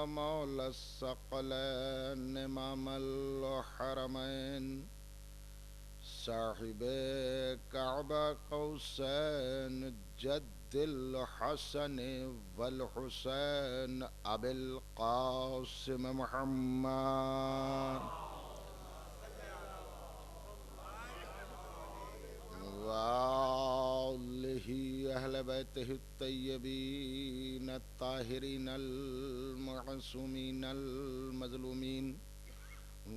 مولا الثقلین امام الحرمین صاحب کعبہ قوسین جد الحسن والحسین ابی القاسم محمد وآلہ اہل بیتہ الطیبین الطاہرین المعصومین المظلومین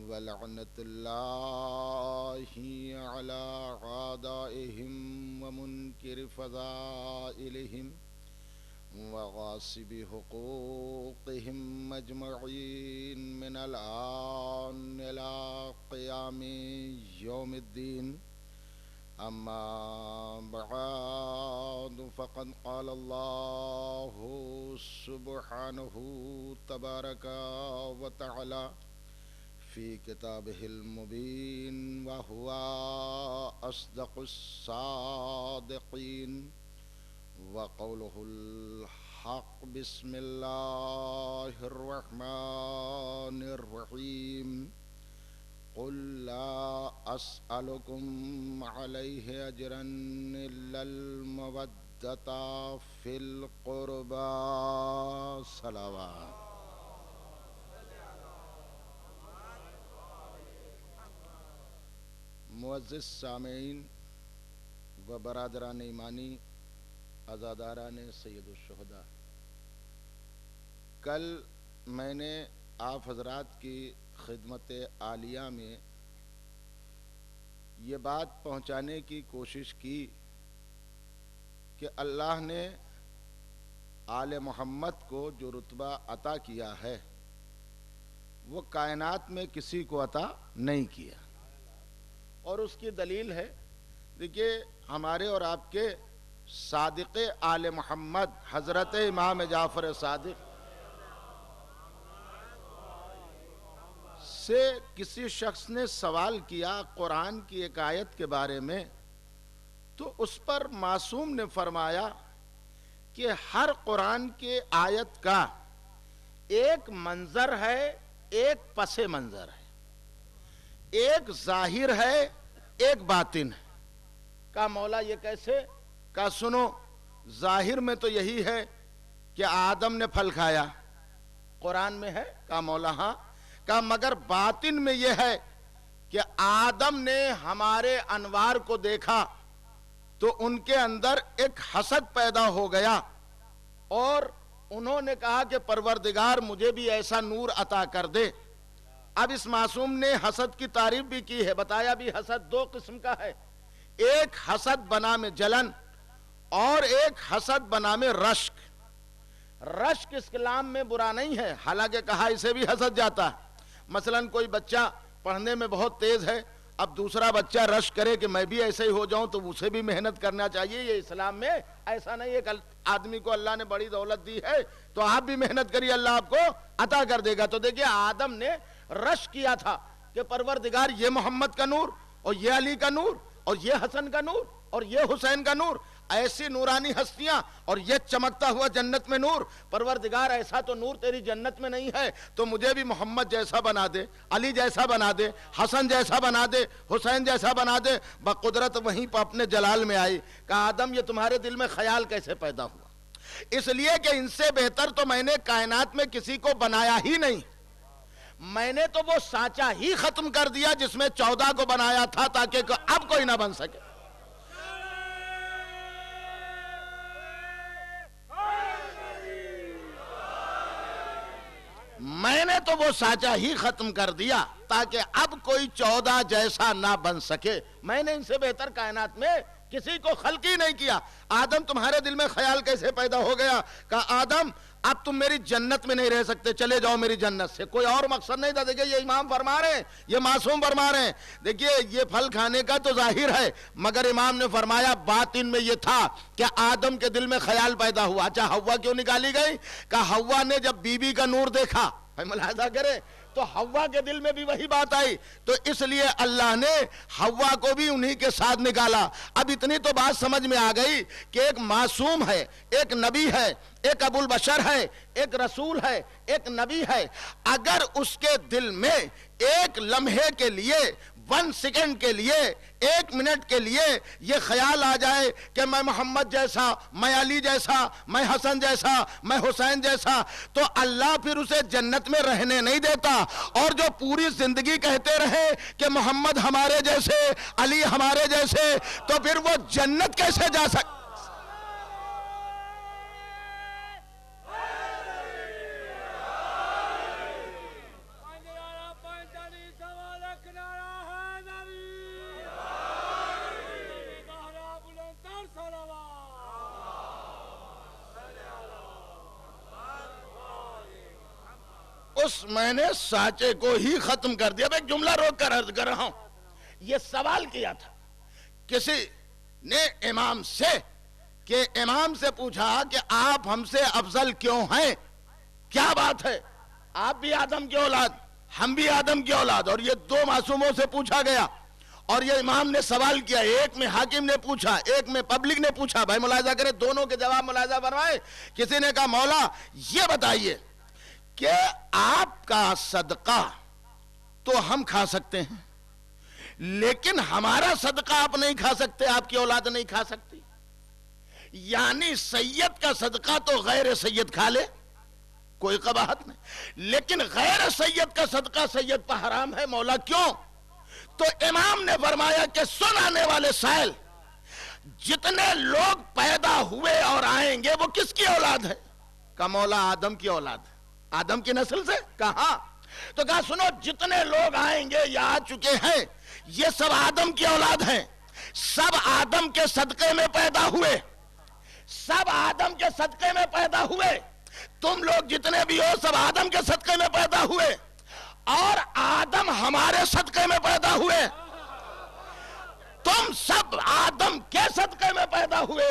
ولعنت اللہ علی اعدائہم ومنکر فضائلہم وغاصب حقوقہم اجمعین من الآن الى قیام یوم الدین اما بعد فقد قال اللہ سبحانہ تبارک وتعالی فی کتابہ المبین وہو اصدق الصادقین وقولہ الحق بسم اللہ الرحمن الرحیم قل لا اسألكم عليه اجرا الا المودة في القربى صلوات معزز سامعین و برادران ایمانی عزاداران سید الشہداء، کل میں نے آپ حضرات کی خدمت عالیہ میں یہ بات پہنچانے کی کوشش کی کہ اللہ نے آل محمد کو جو رتبہ عطا کیا ہے وہ کائنات میں کسی کو عطا نہیں کیا، اور اس کی دلیل ہے، دیکھیے ہمارے اور آپ کے صادق آل محمد حضرت امام جعفر صادق سے کسی شخص نے سوال کیا قرآن کی ایک آیت کے بارے میں، تو اس پر معصوم نے فرمایا کہ ہر قرآن کے آیت کا ایک منظر ہے، ایک پس منظر ہے، ایک ظاہر ہے، ایک باطن ہے۔ کہا مولا یہ کیسے؟ کہا سنو، ظاہر میں تو یہی ہے کہ آدم نے پھل کھایا، قرآن میں ہے؟ کہا مولا ہاں۔ کہا مگر باطن میں یہ ہے کہ آدم نے ہمارے انوار کو دیکھا تو ان کے اندر ایک حسد پیدا ہو گیا، اور انہوں نے کہا کہ پروردگار مجھے بھی ایسا نور عطا کر دے۔ اب اس معصوم نے حسد کی تعریف بھی کی ہے، بتایا بھی حسد دو قسم کا ہے، ایک حسد بنا میں جلن اور ایک حسد بنا میں رشک۔ رشک اسلام میں برا نہیں ہے، حالانکہ کہا اسے بھی حسد جاتا ہے۔ مثلا کوئی بچہ پڑھنے میں بہت تیز ہے، اب دوسرا بچہ رشک کرے کہ میں بھی ایسے ہی ہو جاؤں تو اسے بھی محنت کرنا چاہیے، یہ اسلام میں ایسا نہیں ہے۔ آدمی کو اللہ نے بڑی دولت دی ہے تو آپ بھی محنت کریے، اللہ آپ کو عطا کر دے گا۔ تو دیکھیے آدم نے رشک کیا تھا کہ پروردگار یہ محمد کا نور اور یہ علی کا نور اور یہ حسن کا نور اور یہ حسین کا نور، ایسی نورانی ہستیاں اور یہ چمکتا ہوا جنت میں نور، پروردگار ایسا تو نور تیری جنت میں نہیں ہے تو مجھے بھی محمد جیسا بنا دے، علی جیسا بنا دے، حسن جیسا بنا دے، حسین جیسا بنا دے۔ بقدرت وہیں پہ اپنے جلال میں آئی۔ کہا آدم یہ تمہارے دل میں خیال کیسے پیدا ہوا؟ اس لیے کہ ان سے بہتر تو میں نے کائنات میں کسی کو بنایا ہی نہیں، میں نے تو وہ سانچہ ہی ختم کر دیا جس میں 14 کو بنایا تھا تاکہ اب کوئی نہ بن سکے۔ میں نے تو وہ سانچہ ہی ختم کر دیا تاکہ اب کوئی 14 جیسا نہ بن سکے۔ میں نے ان سے بہتر کائنات میں کسی کو خلق ہی نہیں کیا۔ آدم تمہارے دل میں خیال کیسے پیدا ہو گیا؟ کہا آدم اب تم میری جنت میں نہیں رہ سکتے، چلے جاؤ میری جنت سے۔ کوئی اور مقصد نہیں تھا۔ دیکھیں یہ امام فرما رہے ہیں، یہ معصوم فرما رہے ہیں۔ دیکھیے یہ پھل کھانے کا تو ظاہر ہے، مگر امام نے فرمایا باطن میں یہ تھا کہ آدم کے دل میں خیال پیدا ہوا۔ اچھا ہوا کیوں نکالی گئی؟ کہا ہوا نے جب بی بی کا نور دیکھا ملاحظہ کریں تو حوا کے دل میں بھی وہی بات آئی، تو اس لیے اللہ نے حوا کو بھی انہی کے ساتھ نکالا۔ اب اتنی تو بات سمجھ میں آ گئی کہ ایک معصوم ہے، ایک نبی ہے، ایک ابو البشر ہے، ایک رسول ہے، ایک نبی ہے، اگر اس کے دل میں ایک لمحے کے لیے، 1 سیکنڈ کے لیے، 1 منٹ کے لیے یہ خیال آ جائے کہ میں محمد جیسا، میں علی جیسا، میں حسن جیسا، میں حسین جیسا، تو اللہ پھر اسے جنت میں رہنے نہیں دیتا۔ اور جو پوری زندگی کہتے رہے کہ محمد ہمارے جیسے، علی ہمارے جیسے، تو پھر وہ جنت کیسے جا سکتے؟ اس میں نے سانچے کو ہی ختم کر دیا۔ اب ایک جملہ روک کر عرض کر رہا ہوں، یہ سوال کیا تھا کسی نے امام سے، کہ امام سے پوچھا کہ آپ ہم سے افضل کیوں ہیں؟ کیا بات ہے؟ آپ بھی آدم کی اولاد، ہم بھی آدم کی اولاد، اور یہ 2 معصوموں سے پوچھا گیا، اور یہ امام نے سوال کیا، ایک میں حاکم نے پوچھا، ایک میں پبلک نے پوچھا۔ بھائی ملاحظہ کریں، دونوں کے جواب ملاحظہ فرمائے۔ کسی نے کہا مولا یہ بتائیے کہ آپ کا صدقہ تو ہم کھا سکتے ہیں، لیکن ہمارا صدقہ آپ نہیں کھا سکتے، آپ کی اولاد نہیں کھا سکتی، یعنی سید کا صدقہ تو غیر سید کھا لے، کوئی قباحت نہیں، لیکن غیر سید کا صدقہ سید پر حرام ہے۔ مولا کیوں؟ تو امام نے فرمایا کہ سن آنے والے سائل، جتنے لوگ پیدا ہوئے اور آئیں گے وہ کس کی اولاد ہے؟ کہا مولا آدم کی اولاد ہے۔ آدم کی نسل سے؟ کہا۔ تو کہا سنو، جتنے لوگ آئیں گے یا آ چکے ہیں یہ سب آدم کی اولاد ہیں، سب آدم کے صدقے میں پیدا ہوئے، سب آدم کے صدقے میں پیدا ہوئے، تم لوگ جتنے بھی ہو سب آدم کے صدقے میں پیدا ہوئے، اور آدم ہمارے صدقے میں پیدا ہوئے، تم سب آدم کے صدقے میں پیدا ہوئے،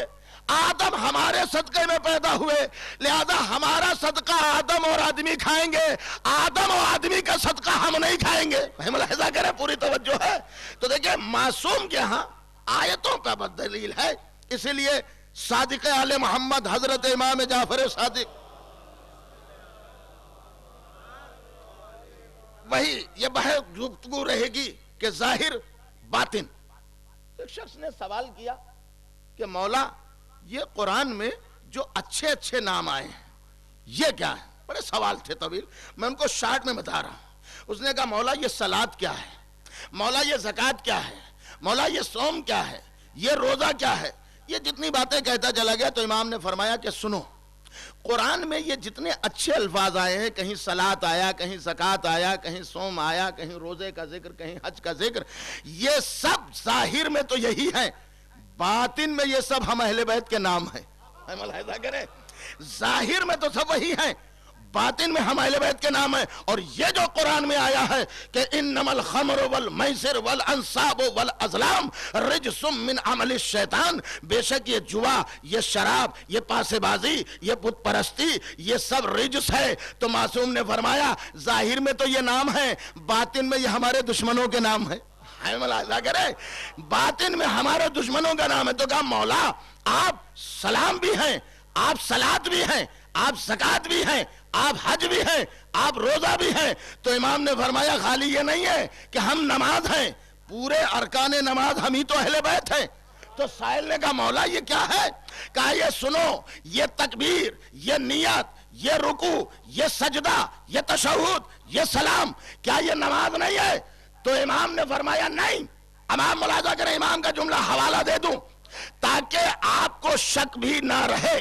آدم ہمارے صدقے میں پیدا ہوئے، لہذا ہمارا صدقہ آدم اور آدمی کھائیں گے، آدم اور آدمی کا صدقہ ہم نہیں کھائیں گے۔ ملاحظہ کریں، پوری توجہ ہے۔ تو دیکھیں معصوم کے ہاں آیتوں کا دلیل ہے، اسی لیے صادق آل محمد حضرت امام جعفر صادق، وہی یہ بحث گفتگو رہے گی کہ ظاہر باطن۔ ایک شخص نے سوال کیا کہ مولا یہ قرآن میں جو اچھے اچھے نام آئے ہیں یہ کیا ہے؟ بڑے سوال تھے طویل، میں ان کو شارٹ میں بتا رہا ہوں۔ اس نے کہا مولا یہ صلاۃ کیا ہے، مولا یہ زکوٰۃ کیا ہے، مولا یہ صوم کیا ہے، یہ روزہ کیا ہے، یہ جتنی باتیں کہتا چلا گیا۔ تو امام نے فرمایا کہ سنو، قرآن میں یہ جتنے اچھے الفاظ آئے ہیں، کہیں صلاۃ آیا، کہیں زکوٰۃ آیا، کہیں صوم آیا، کہیں روزے کا ذکر، کہیں حج کا ذکر، یہ سب ظاہر میں تو یہی ہے، باطن میں یہ سب ہم اہل بیت کے نام ہیں۔ ملاحظہ کریں، ظاہر میں تو سب وہی ہیں، باطن میں ہم اہل بیت کے نام ہیں۔ اور یہ جو قرآن میں آیا ہے کہ انما الخمر والمیسر والانصاب والازلام رجس من عمل الشیطان، بے شک یہ جوا، یہ شراب، یہ پاسے بازی، یہ بت پرستی، یہ سب رجس ہے۔ تو معصوم نے فرمایا ظاہر میں تو یہ نام ہے، باطن میں یہ ہمارے دشمنوں کے نام ہیں۔ ملاحظہ کرے، باطن میں ہمارے دشمنوں کا نام ہے۔ تو کہا مولا آپ سلام بھی ہیں، آپ صلاۃ بھی ہیں، آپ زکوٰۃ بھی ہیں، آپ حج بھی ہیں، آپ روزہ بھی ہیں۔ تو امام نے فرمایا خالی یہ نہیں ہے کہ ہم نماز ہیں، پورے ارکان نماز ہم ہی تو اہل بیت ہیں۔ تو سائل نے کہا مولا یہ کیا ہے؟ کہا یہ سنو، یہ تکبیر، یہ نیت، یہ رکوع، یہ سجدہ، یہ تشہد، یہ سلام، کیا یہ نماز نہیں ہے؟ تو امام نے فرمایا نہیں۔ امام ملاحظہ کریں، امام کا جملہ حوالہ دے دوں تاکہ آپ کو شک بھی نہ رہے۔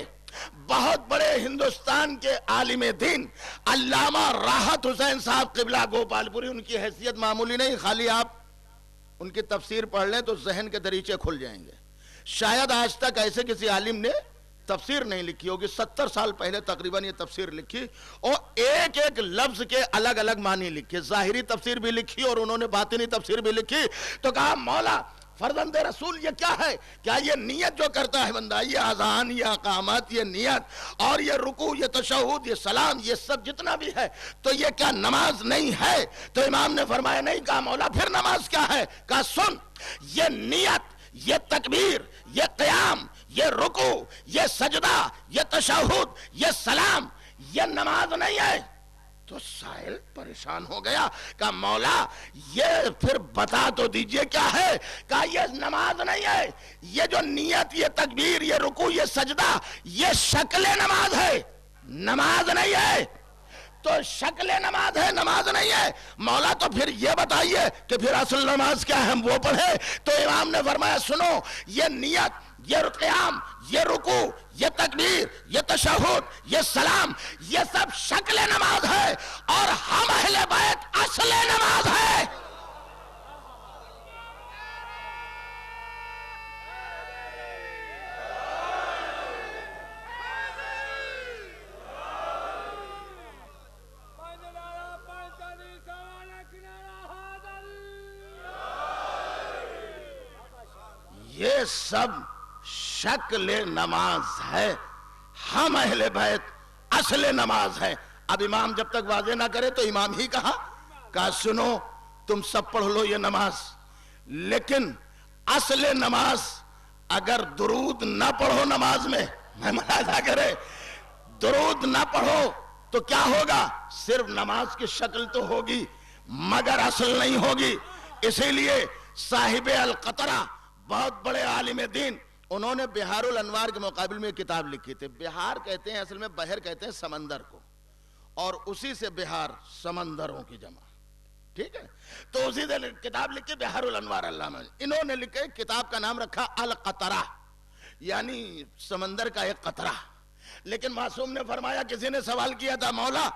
بہت بڑے ہندوستان کے عالم دین علامہ راحت حسین صاحب قبلہ گوپال پوری، ان کی حیثیت معمولی نہیں، خالی آپ ان کی تفسیر پڑھ لیں تو ذہن کے دریچے کھل جائیں گے۔ شاید آج تک ایسے کسی عالم نے تفسیر نہیں لکھی ہوگی، 70 سال پہلے تقریباً یہ تفسیر لکھی، اور ایک ایک لفظ کے الگ الگ معنی لکھے، ظاہری تفسیر بھی لکھی اور انہوں نے باطنی تفسیر بھی لکھی۔ تو کہا مولا فرزند رسول یہ کیا ہے؟ کیا یہ نیت جو کرتا ہے بندہ، یہ اذان، یہ اقامت، یہ نیت اور یہ رکوع، یہ تشہد، یہ سلام، یہ سب جتنا بھی ہے، تو یہ کیا نماز نہیں ہے؟ تو امام نے فرمایا نہیں۔ کہا مولا پھر نماز کیا ہے؟ کہا سن، یہ نیت، یہ تکبیر، یہ قیام، یہ رکوع، یہ سجدہ، یہ تشہد، یہ سلام، یہ نماز نہیں ہے۔ تو سائل پریشان ہو گیا، کہا مولا یہ پھر بتا تو دیجئے کیا ہے؟ کہا یہ نماز نہیں ہے، یہ جو نیت، یہ تکبیر، یہ رکوع، یہ سجدہ، یہ شکل نماز ہے، نماز نہیں ہے۔ تو شکل نماز ہے، نماز نہیں ہے۔ مولا تو پھر یہ بتائیے کہ پھر اصل نماز کیا ہے، ہم وہ پڑھیں۔ تو امام نے فرمایا سنو، یہ نیت، یہ قیام، یہ رکوع، یہ تکبیر، یہ تشہد، یہ سلام، یہ سب شکل نماز ہے، اور ہم اہل بیت اصل نماز ہے۔ یہ سب شکل نماز ہے، ہم اہل بیت اصل نماز ہے۔ اب امام جب تک واضح نہ کرے تو امام ہی کہا سنو تم سب پڑھ لو یہ نماز، لیکن اصل نماز اگر درود نہ پڑھو نماز میں ملاحظہ کرے، درود نہ پڑھو تو کیا ہوگا؟ صرف نماز کی شکل تو ہوگی مگر اصل نہیں ہوگی۔ اسی لیے صاحب القطرہ بہت بڑے عالم دین، انہوں نے بحار الانوار کے مقابل میں کتاب لکھی تھی۔ بحار کہتے ہیں، اصل میں بحر کہتے ہیں سمندر کو، اور اسی سے بحار سمندروں کی جمع، ٹھیک ہے؟ تو اسی سے کتاب لکھی بحار الانوار علامہ، انہوں نے لکھے کتاب کا نام رکھا القطرہ، یعنی سمندر کا ایک قطرہ۔ لیکن معصوم نے فرمایا، کسی نے سوال کیا تھا مولا،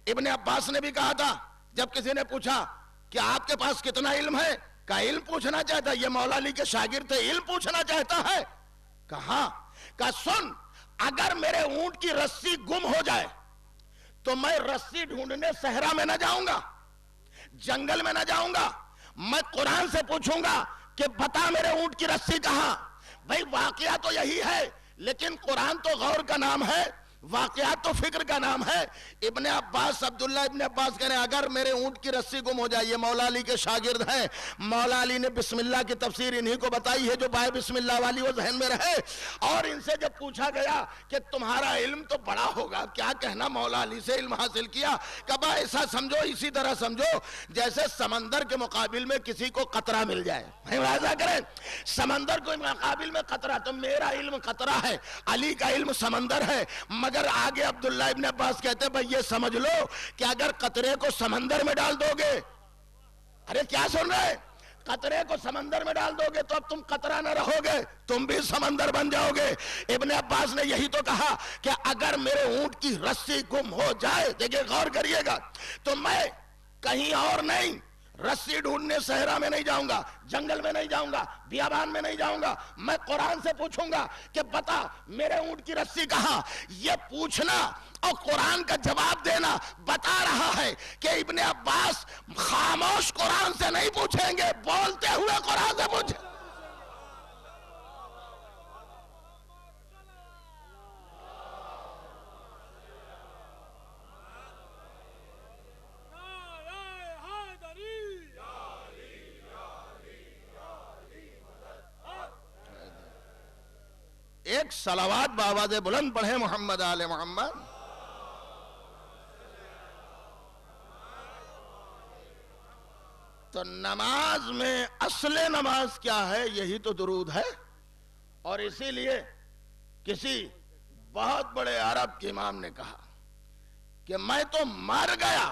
ابن عباس نے بھی کہا تھا جب کسی نے پوچھا کہ آپ کے پاس کتنا علم ہے، کہا علم پوچھنا چاہتا ہے، یہ مولا علی کے شاگرد تھے، علم پوچھنا چاہتا ہے؟ کہا سن، اگر میرے اونٹ کی رسی گم ہو جائے تو میں رسی ڈھونڈنے صحرا میں نہ جاؤں گا، جنگل میں نہ جاؤں گا، میں قرآن سے پوچھوں گا کہ بتا میرے اونٹ کی رسی کہاں۔ بھئی واقعہ تو یہی ہے، لیکن قرآن تو غور کا نام ہے، واقعات تو فکر کا نام ہے۔ ابن عباس، عبداللہ ابن عباس کہہ رہے ہیں اگر میرے اونٹ کی رسی گم ہو جائے، یہ مولا علی کے شاگرد ہیں، مولا علی نے بسم اللہ کی تفسیر انہی کو بتائی ہے جو بائے بسم اللہ والی وہ ذہن میں رہے، اور ان سے جب پوچھا گیا کہ تمہارا علم تو بڑا ہوگا، کیا کہنا مولا علی سے علم حاصل کیا؟ کہا ایسا سمجھو، اسی طرح سمجھو جیسے سمندر کے مقابل میں کسی کو قطرہ مل جائے۔ واضح کریں، سمندر کو مقابل میں قطرہ، تو میرا علم قطرہ ہے، علی کا علم سمندر ہے۔ مگر آگے عبداللہ ابن عباس کہتے ہیں بھئی یہ سمجھ لو کہ اگر قطرے کو سمندر میں ڈال دو گے، ارے کیا سن رہے، قطرے کو سمندر میں ڈال دو گے تو اب تم قطرہ نہ رہو گے، تم بھی سمندر بن جاؤ گے۔ ابن عباس نے یہی تو کہا کہ اگر میرے اونٹ کی رسی گم ہو جائے، دیکھیں غور کریے گا، تو میں کہیں اور نہیں، رسی ڈھونڈنے صحرا میں نہیں جاؤں گا، جنگل میں نہیں جاؤں گا، بیابان میں نہیں جاؤں گا، میں قرآن سے پوچھوں گا کہ بتا میرے اونٹ کی رسی کہاں۔ یہ پوچھنا اور قرآن کا جواب دینا بتا رہا ہے کہ ابن عباس خاموش قرآن سے نہیں پوچھیں گے، بولتے ہوئے قرآن سے پوچھیں۔ ایک صلوات بآواز بلند پڑھیں محمد آل محمد۔ تو نماز میں اصل نماز کیا ہے؟ یہی تو درود ہے۔ اور اسی لیے کسی بہت بڑے عرب کے امام نے کہا کہ میں تو مر گیا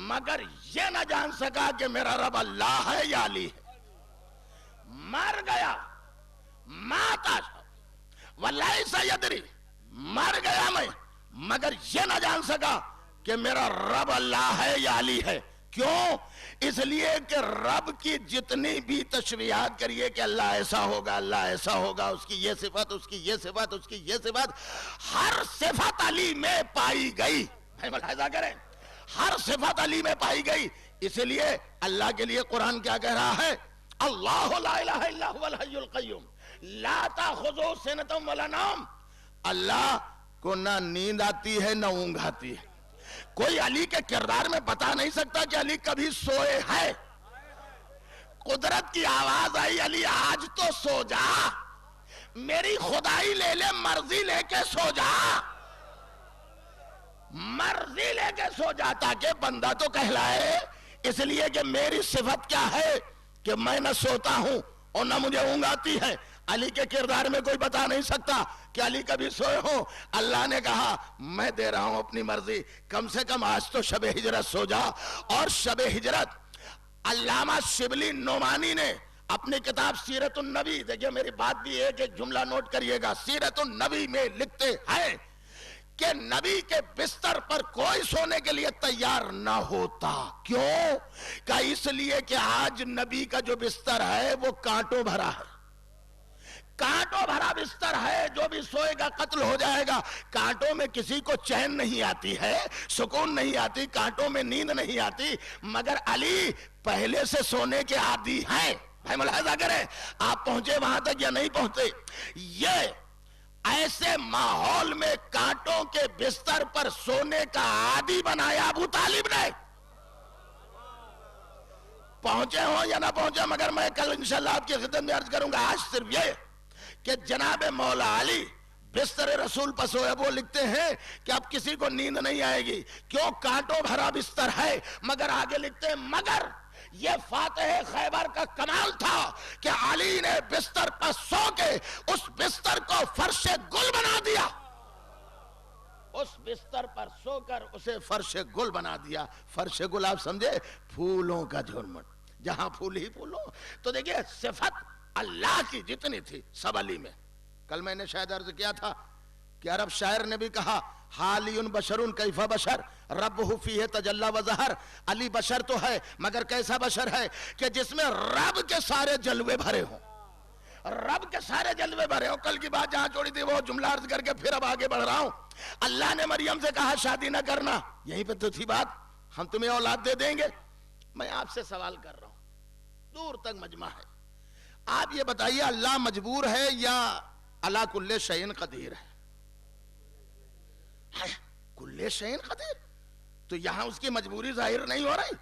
مگر یہ نہ جان سکا کہ میرا رب اللہ ہے یا علی ہے۔ مر گیا، ماتا وَلَيْسَ يَدْرِي، مر گیا میں مگر یہ نہ جان سکا کہ میرا رب اللہ ہے یا علی ہے۔ کیوں؟ اس لیے کہ رب کی جتنی بھی تشریحات کریے کہ اللہ ایسا ہوگا، اللہ ایسا ہوگا، اس کی یہ صفت، اس کی یہ صفت، اس کی یہ صفت، ہر صفت علی میں پائی گئی۔ ملاحظہ کریں، ہر صفت علی میں پائی گئی۔ اس لیے اللہ کے لیے قرآن کیا کہہ رہا ہے؟ اللہ لا الہ الا هو الحی القیوم لا تاخذہ سنۃ ولا نوم، اللہ کو نہ نیند آتی ہے نہ اونگ آتی ہے۔ کوئی علی کے کردار میں بتا نہیں سکتا کہ علی کبھی سوئے ہے۔ قدرت کی آواز آئی، علی آج تو سو جا، میری خدائی لے لے، مرضی لے کے سو جا، مرضی لے کے سو جا، تاکہ بندہ تو کہلائے۔ اس لیے کہ میری صفت کیا ہے کہ میں نہ سوتا ہوں اور نہ مجھے اونگ آتی ہے۔ علی کے کردار میں کوئی بتا نہیں سکتا کہ علی کبھی سوئے ہوں۔ اللہ نے کہا میں دے رہا ہوں اپنی مرضی، کم سے کم آج تو شب ہجرت سو جا۔ اور شب ہجرت علامہ شبلی نعمانی نے اپنی کتاب سیرت النبی، دیکھیں میری بات بھی ایک ایک جملہ نوٹ کریے گا، سیرت النبی میں لکھتے ہیں کہ نبی کے بستر پر کوئی سونے کے لیے تیار نہ ہوتا۔ کیوں؟ کہ اس لیے کہ آج نبی کا جو بستر ہے وہ کانٹوں بھرا ہے، کانٹوں بھرا بستر ہے، جو بھی سوئے گا قتل ہو جائے گا۔ کانٹوں میں کسی کو چین نہیں آتی ہے، سکون نہیں آتی، کانٹوں میں نیند نہیں آتی، مگر علی پہلے سے سونے کے عادی ہیں۔ بھائی ملاحظہ کریں، آپ پہنچے وہاں تک یا نہیں پہنچے؟ یہ ایسے ماحول میں کانٹوں کے بستر پر سونے کا عادی بنایا ابو طالب نے۔ پہنچے ہوں یا نہ پہنچے، مگر میں کل انشاءاللہ آپ کی خدمت میں عرض کروں گا، آج صرف یہ کہ جناب مولا علی بستر رسول پر سوئے۔ وہ لکھتے ہیں کہ اب کسی کو نیند نہیں آئے گی، کیوں؟ کانٹوں بھرا بستر ہے۔ مگر آگے لکھتے ہیں مگر یہ فاتح خیبر کا کمال تھا کہ علی نے بستر پر سو کے اس بستر کو فرش گل بنا دیا، اس بستر پر سو کر اسے فرش گل بنا دیا۔ فرش گل آپ سمجھے؟ پھولوں کا جھرمٹ، جہاں پھول ہی پھولوں۔ تو دیکھیے صفت اللہ کی جتنی تھی سب علی میں۔ کل میں نے شاید عرض کیا تھا کہ عرب شاعر نے بھی کہا حالی بشرون کیف بشر ربہ فیہ تجلی و ظہر۔ علی بشر تو ہے مگر کیسا بشر ہے کہ جس میں رب کے سارے جلوے بھرے ہوں، رب کے سارے جلوے بھرے ہوں۔ کل کی بات جہاں چھوڑی تھی وہ جملہ عرض کر کے پھر اب آگے بڑھ رہا ہوں۔ اللہ نے مریم سے کہا شادی نہ کرنا، یہیں پہ تو تھی بات، ہم تمہیں اولاد دے دیں گے۔ میں آپ سے سوال کر رہا ہوں، دور تک مجمع ہے، آپ یہ بتائیے اللہ مجبور ہے یا علی کل شیء قدیر ہے؟ کل شیء قدیر، تو یہاں اس کی مجبوری ظاہر نہیں ہو رہی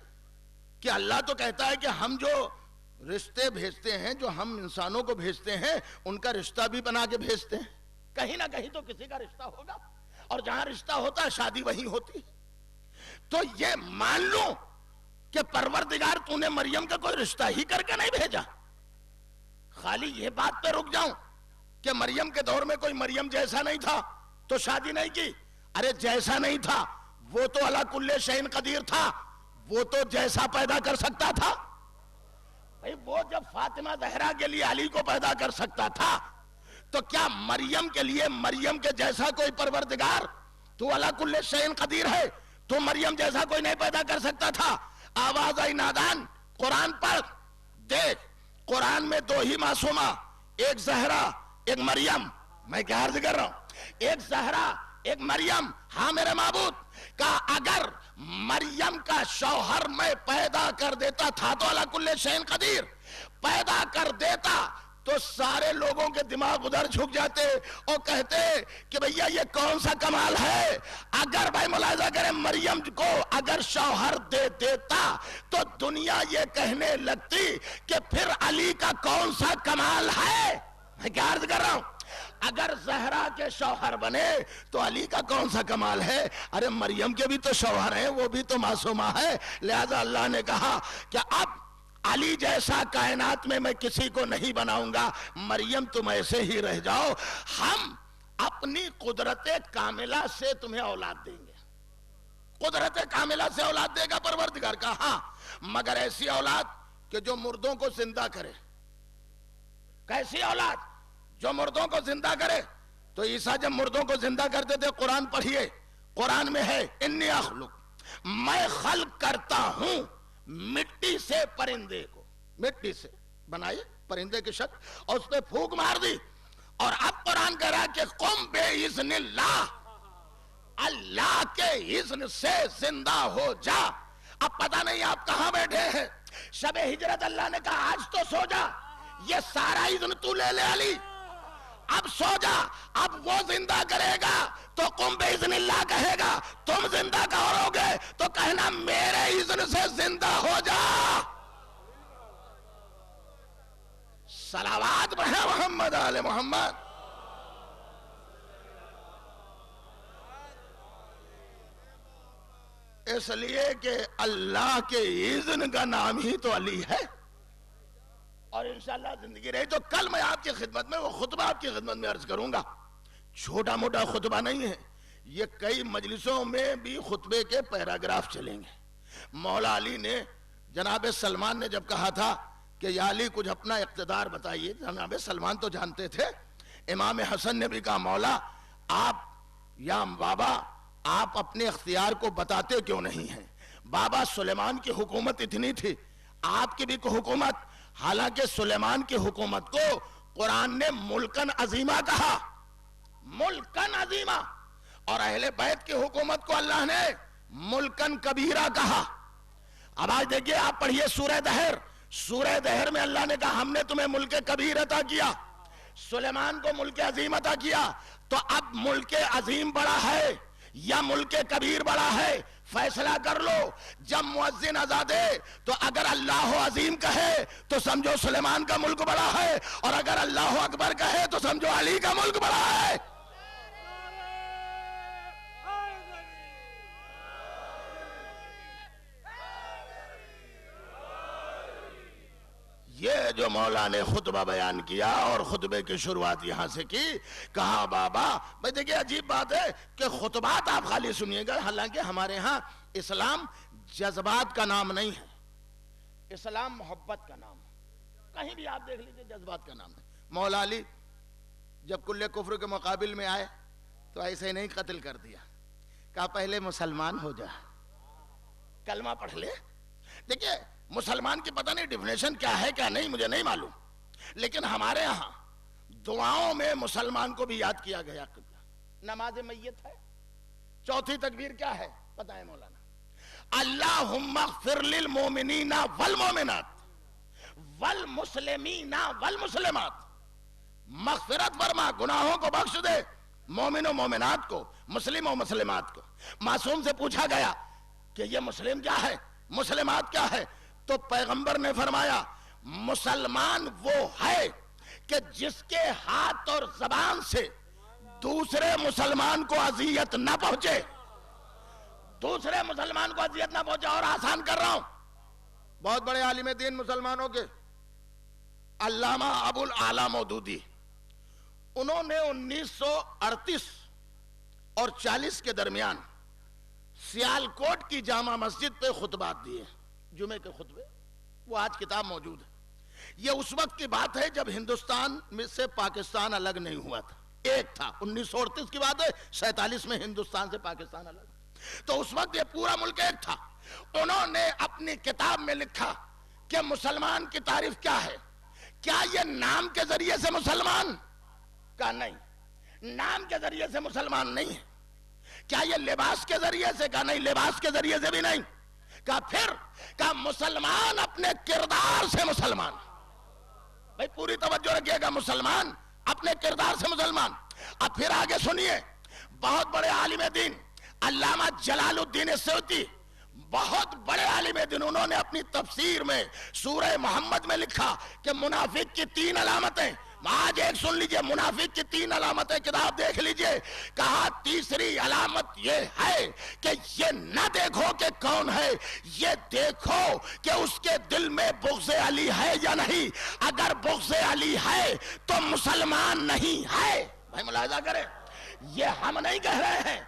کہ اللہ تو کہتا ہے کہ ہم جو رشتے بھیجتے ہیں، جو ہم انسانوں کو بھیجتے ہیں، ان کا رشتہ بھی بنا کے بھیجتے ہیں۔ کہیں نہ کہیں تو کسی کا رشتہ ہوگا، اور جہاں رشتہ ہوتا ہے شادی وہیں ہوتی ہے۔ تو یہ مان لوں کہ پروردگار تو نے مریم کا کوئی رشتہ ہی کر کے نہیں بھیجا، خالی یہ بات پہ رک جاؤں کہ مریم کے دور میں کوئی مریم جیسا نہیں تھا تو شادی نہیں کی۔ ارے جیسا نہیں تھا، وہ تو علی کل شیء قدیر تھا، وہ تو جیسا پیدا کر سکتا تھا۔ بھئی وہ جب فاطمہ زہرا کے لیے علی کو پیدا کر سکتا تھا تو کیا مریم کے لیے مریم کے جیسا کوئی پروردگار تو علی کل شیء قدیر ہے تو مریم جیسا کوئی نہیں پیدا کر سکتا تھا؟ آواز آئی نادان، قرآن پڑھ دیکھ، قرآن میں دو ہی معصومہ، ایک زہرا ایک مریم۔ میں کیا عرض کر رہا ہوں؟ ایک زہرا ایک مریم۔ ہاں میرے معبود کا اگر مریم کا شوہر میں پیدا کر دیتا تھا تو علی کل شیء قدیر پیدا کر دیتا تو سارے لوگوں کے دماغ ادھر جھک جاتے اور کہتے کہ بھئیہ یہ کون سا کمال ہے۔ اگر بھائی ملاحظہ کریں مریم کو اگر شوہر دے دیتا تو دنیا یہ کہنے لگتی کہ پھر علی کا کون سا کمال ہے۔ میں کیا عرض کر رہا ہوں؟ اگر زہرا کے شوہر بنے تو علی کا کون سا کمال ہے؟ ارے مریم کے بھی تو شوہر ہیں، وہ بھی تو معصومہ ہے۔ لہذا اللہ نے کہا کہ اب علی جیسا کائنات میں کسی کو نہیں بناؤں گا، مریم تم ایسے ہی رہ جاؤ، ہم اپنی قدرت کاملہ سے تمہیں اولاد دیں گے۔ قدرت کاملہ سے اولاد دے گا پروردگار کا، ہاں مگر ایسی اولاد کہ جو مردوں کو زندہ کرے۔ کیسی اولاد؟ جو مردوں کو زندہ کرے۔ تو عیسیٰ جب مردوں کو زندہ کرتے تھے، قرآن پڑھیے، قرآن میں ہے انی اخلق، میں خلق کرتا ہوں مٹی سے پرندے کو، مٹی سے بنائے پرندے کی شکل اور اس پہ پھونک مار دی، اور اب قرآن کہہ رہا کہ قم بے اذن اللہ، اللہ کے اذن سے زندہ ہو جا۔ اب پتہ نہیں آپ کہاں بیٹھے ہیں، شب ہجرت اللہ نے کہا آج تو سو جا، یہ سارا اذن تو لے لے علی، اب سو جا، اب وہ زندہ کرے گا تو قم باذن اللہ کہے گا، تم زندہ کرو گے تو کہنا میرے اذن سے زندہ ہو جا۔ صلوات پڑھیں محمد آل محمد۔ اس لیے کہ اللہ کے اذن کا نام ہی تو علی ہے، اور انشاءاللہ زندگی رہی تو کل میں آپ کی خدمت میں وہ خطبہ آپ کی خدمت میں عرض کروں گا۔ چھوٹا موٹا خطبہ نہیں ہے، یہ کئی مجلسوں میں بھی خطبے کے پیراگراف چلیں گے۔ مولا علی نے جناب سلمان نے جب کہا تھا کہ یا علی کچھ اپنا اقتدار بتائیے، جناب سلمان تو جانتے تھے۔ امام حسن نے بھی کہا مولا آپ یا بابا آپ اپنے اختیار کو بتاتے کیوں نہیں ہیں؟ بابا سلیمان کی حکومت اتنی تھی، آپ کی بھی حکومت، حالانکہ سلیمان کی حکومت کو قرآن نے ملکن عظیمہ کہا، ملکن عظیمہ، اور اہل بیت کی حکومت کو اللہ نے ملکن کبیرہ کہا۔ اب آج دیکھیے آپ پڑھیے سورہ دہر، سورہ دہر میں اللہ نے کہا ہم نے تمہیں ملک کبیر عطا کیا، سلیمان کو ملک عظیم عطا کیا، تو اب ملک عظیم بڑا ہے یا ملک کبیر بڑا ہے؟ فیصلہ کر لو۔ جب مؤذن اذان دے تو اگر اللہ عظیم کہے تو سمجھو سلیمان کا ملک بڑا ہے، اور اگر اللہ اکبر کہے تو سمجھو علی کا ملک بڑا ہے۔ یہ جو مولا نے خطبہ بیان کیا اور خطبے کی شروعات یہاں سے کی، کہا بابا بھئی دیکھیں عجیب بات ہے کہ خطبات آپ خالی سنیے گا، حالانکہ ہمارے ہاں اسلام جذبات کا نام نہیں ہے، اسلام محبت کا نام ہے۔ کہیں بھی آپ دیکھ لیجئے جذبات کا نام ہے۔ مولا علی جب کل کفر کے مقابل میں آئے تو ایسے نہیں قتل کر دیا، کہا پہلے مسلمان ہو جا، کلمہ پڑھ لے۔ دیکھیں مسلمان کی پتہ نہیں ڈیفینیشن کیا ہے کیا نہیں، مجھے نہیں معلوم، لیکن ہمارے ہاں دعاؤں میں مسلمان کو بھی یاد کیا گیا۔ نماز میت ہے، چوتھی تکبیر کیا ہے پتہ ہے مولانا؟ اللہم اغفر للمومنین والمومنات والمسلمین والمسلمات، مغفرت فرما، گناہوں کو بخش دے مومن و مومنات کو، مسلم و مسلمات کو۔ معصوم سے پوچھا گیا کہ یہ مسلم کیا ہے، مسلمات کیا ہے؟ تو پیغمبر نے فرمایا مسلمان وہ ہے کہ جس کے ہاتھ اور زبان سے دوسرے مسلمان کو اذیت نہ پہنچے، دوسرے مسلمان کو اذیت نہ پہنچے۔ اور آسان کر رہا ہوں، بہت بڑے عالم دین مسلمانوں کے علامہ ابو الاعلی مودودی، انہوں نے 1938 اور 40 کے درمیان سیالکوٹ کی جامع مسجد پہ خطبات دیے، جمعے کے خطبے، وہ آج کتاب موجود ہے۔ یہ اس وقت کی بات ہے جب ہندوستان میں سے پاکستان الگ نہیں ہوا تھا، ایک تھا، 1938 کی بات ہے، 47 میں ہندوستان سے پاکستان الگ، تو اس وقت یہ پورا ملک ایک تھا۔ انہوں نے اپنی کتاب میں لکھا کہ مسلمان کی تعریف کیا ہے؟ کیا یہ نام کے ذریعے سے مسلمان کا؟ نہیں، نام کے ذریعے سے مسلمان نہیں ہے۔ کیا یہ لباس کے ذریعے سے؟ کا نہیں، لباس کے ذریعے سے بھی نہیں۔ کہا پھر کہا مسلمان اپنے کردار سے مسلمان۔ بھئی پوری توجہ رکھیے گا، مسلمان اپنے کردار سے مسلمان۔ اب پھر آگے سنیے، بہت بڑے عالم دین علامہ جلال الدین السیوطی، بہت بڑے عالم دین، انہوں نے اپنی تفسیر میں سورہ محمد میں لکھا کہ منافق کی 3 علامتیں، آج ایک سن لیجئے، منافق کی 3 علامتیں، کتاب دیکھ لیجئے۔ کہا تیسری علامت یہ ہے کہ یہ نہ دیکھو کہ کون ہے، یہ دیکھو کہ اس کے دل میں بغض علی ہے یا نہیں، اگر بغض علی ہے تو مسلمان نہیں ہے۔ بھائی ملاحظہ کریں، یہ ہم نہیں کہہ رہے ہیں،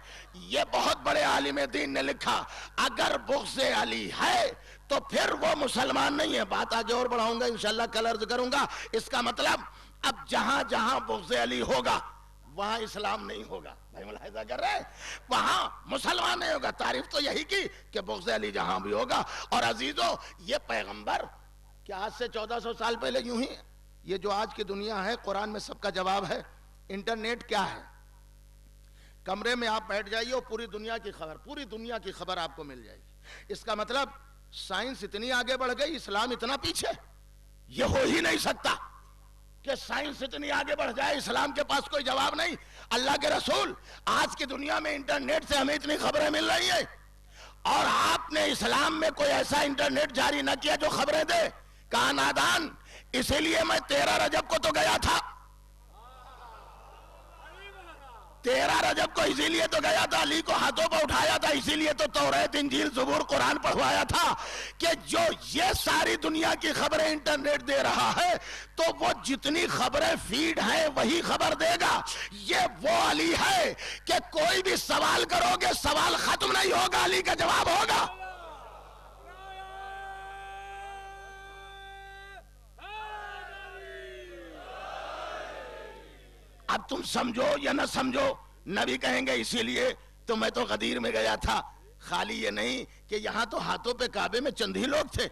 یہ بہت بڑے عالم دین نے لکھا، اگر بغض علی ہے تو پھر وہ مسلمان نہیں ہے۔ بات آگے اور بڑھاؤں گا انشاءاللہ، کل عرض کروں گا۔ اس کا مطلب اب جہاں جہاں بغض علی ہوگا وہاں اسلام نہیں ہوگا۔ بھائی ملاحظہ کر رہے ہیں، وہاں مسلمان نہیں ہوگا۔ تعریف تو یہی کی کہ بغض علی جہاں بھی ہوگا۔ اور عزیزو، یہ پیغمبر کہ آج سے 1400 سال پہلے یوں ہی، یہ جو آج کی دنیا ہے قرآن میں سب کا جواب ہے۔ انٹرنیٹ کیا ہے؟ کمرے میں آپ بیٹھ جائیے اور پوری دنیا کی خبر آپ کو مل جائے گی۔ اس کا مطلب سائنس اتنی آگے بڑھ گئی، اسلام اتنا پیچھے؟ یہ ہو ہی نہیں سکتا کہ سائنس اتنی آگے بڑھ جائے، اسلام کے پاس کوئی جواب نہیں۔ اللہ کے رسول، آج کی دنیا میں انٹرنیٹ سے ہمیں اتنی خبریں مل رہی ہیں، اور آپ نے اسلام میں کوئی ایسا انٹرنیٹ جاری نہ کیا جو خبریں دے؟ کہا نادان، اسی لیے میں 13 رجب کو تو گیا تھا، 13 رجب کو اسی لیے تو گیا تھا، علی کو ہاتھوں پر اٹھایا تھا، اسی لیے تو توریت انجیل زبور قرآن پڑھوایا تھا کہ جو یہ ساری دنیا کی خبریں انٹرنیٹ دے رہا ہے تو وہ جتنی خبریں فیڈ ہیں وہی خبر دے گا۔ یہ وہ علی ہے کہ کوئی بھی سوال کرو گے سوال ختم نہیں ہوگا، علی کا جواب ہوگا۔ اب تم سمجھو یا نہ سمجھو، نبی کہیں گے اسی لیے تو میں تو غدیر میں گیا تھا۔ خالی یہ نہیں کہ یہاں تو ہاتھوں پہ کعبے میں چند ہی لوگ تھے،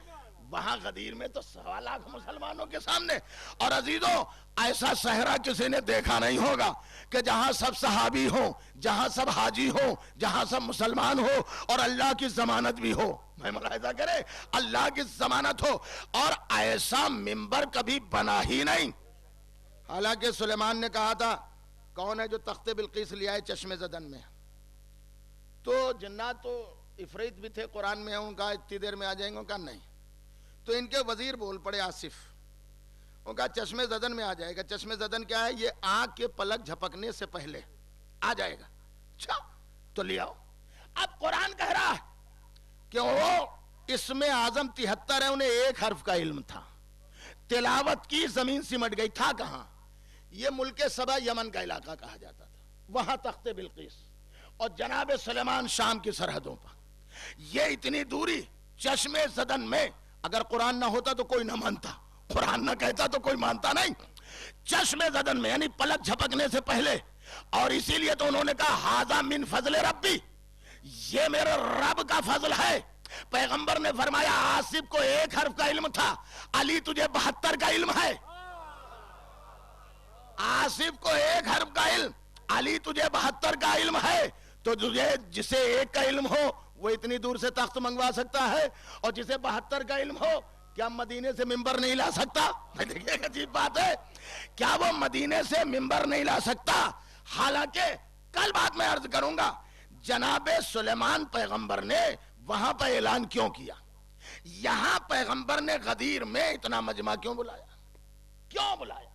وہاں غدیر میں تو 1.25 لاکھ مسلمانوں کے سامنے۔ اور عزیزوں، ایسا صحرا کسی نے دیکھا نہیں ہوگا کہ جہاں سب صحابی ہوں، جہاں سب حاجی ہوں، جہاں سب مسلمان ہو اور اللہ کی ضمانت بھی ہو۔ میں ملاحظہ کرے، اللہ کی ضمانت ہو، اور ایسا منبر کبھی بنا ہی نہیں۔ حالانکہ سلیمان نے کہا تھا، کون ہے جو تخت بلقیس لیا ہے چشم زدن میں؟ تو جنات تو افریت بھی تھے، قرآن میں ان کا اتنی دیر میں آ جائیں گے، ان کا نہیں۔ تو ان کے وزیر بول پڑے آصف، ان کا چشم زدن میں آ جائے گا۔ چشم زدن کیا ہے؟ یہ آنکھ کے پلک جھپکنے سے پہلے آ جائے گا۔ اچھا تو لے آؤ۔ اب قرآن کہہ رہا ہے کہ وہ اسم اعظم 73 ہے، انہیں ایک حرف کا علم تھا، تلاوت کی زمین سمٹ گئی۔ تھا کہاں؟ یہ ملک سبا یمن کا علاقہ کہا جاتا تھا، وہاں تخت بلقیس، اور جناب سلیمان شام کی سرحدوں پر۔ یہ اتنی دوری چشم زدن میں، اگر قرآن نہ ہوتا تو کوئی نہ مانتا، قرآن نہ کہتا تو کوئی مانتا نہیں۔ چشم زدن میں یعنی پلک جھپکنے سے پہلے، اور اسی لیے تو انہوں نے کہا ھذا من فضل ربی، یہ میرے رب کا فضل ہے۔ پیغمبر نے فرمایا آصف کو ایک حرف کا علم تھا، علی تجھے 72 کا علم ہے۔ آصف کو ایک حرف کا علم، علی تجھے 72 کا علم ہے۔ تو تجھے جسے ایک کا علم ہو وہ اتنی دور سے تخت منگوا سکتا ہے، اور جسے 72 کا علم ہو کیا مدینے سے ممبر نہیں لا سکتا؟ دیکھیے ایک عجیب بات ہے، کیا وہ مدینے سے ممبر نہیں لا سکتا؟ حالانکہ کل بات میں عرض کروں گا، جناب سلیمان پیغمبر نے وہاں پہ اعلان کیوں کیا؟ یہاں پیغمبر نے غدیر میں اتنا مجمع کیوں بلایا؟ کیوں بلایا؟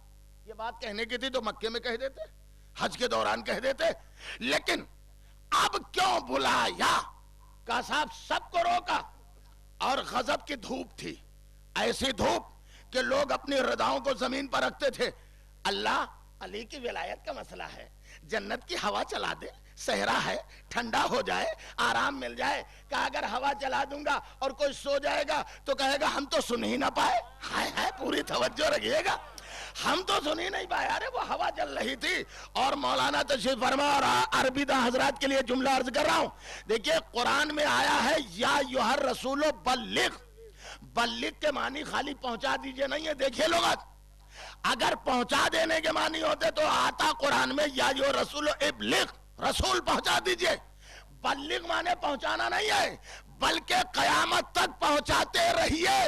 یہ بات کہنے کی تھی تو مکے میں کہہ دیتے، حج کے دوران کہہ دیتے، لیکن اب کیوں بلایا؟ کہ صاحب سب کو روکا، اور غضب کی دھوپ تھی، ایسی دھوپ کہ لوگ اپنی رداؤں کو زمین پر رکھتے تھے۔ اللہ علی کی ولایت کا مسئلہ ہے، جنت کی ہوا چلا دے، صحرا ہے، ٹھنڈا ہو جائے، آرام مل جائے۔ کہ اگر ہوا چلا دوں گا اور کوئی سو جائے گا تو کہے گا ہم تو سن ہی نہ پائے۔ ہائے ہائے، پوری توجہ رکھیے گا، ہم تو سن ہی نہیں پائے۔ ارے وہ ہوا چل رہی تھی، اور مولانا تشریف فرما، اور عربی دا حضرات کے لیے جملہ عرض کر رہا ہوں۔ دیکھیے قرآن میں آیا ہے یا ایھا الرسول بلغ، بلغ کے معنی خالی پہنچا دیجئے نہیں ہے۔ دیکھیے لغت، اگر پہنچا دینے کے معنی ہوتے تو آتا قرآن میں یا ایھا الرسول ابلغ، رسول پہنچا دیجئے۔ بلغ معنی پہنچانا نہیں ہے، بلکہ قیامت تک پہنچاتے رہیے۔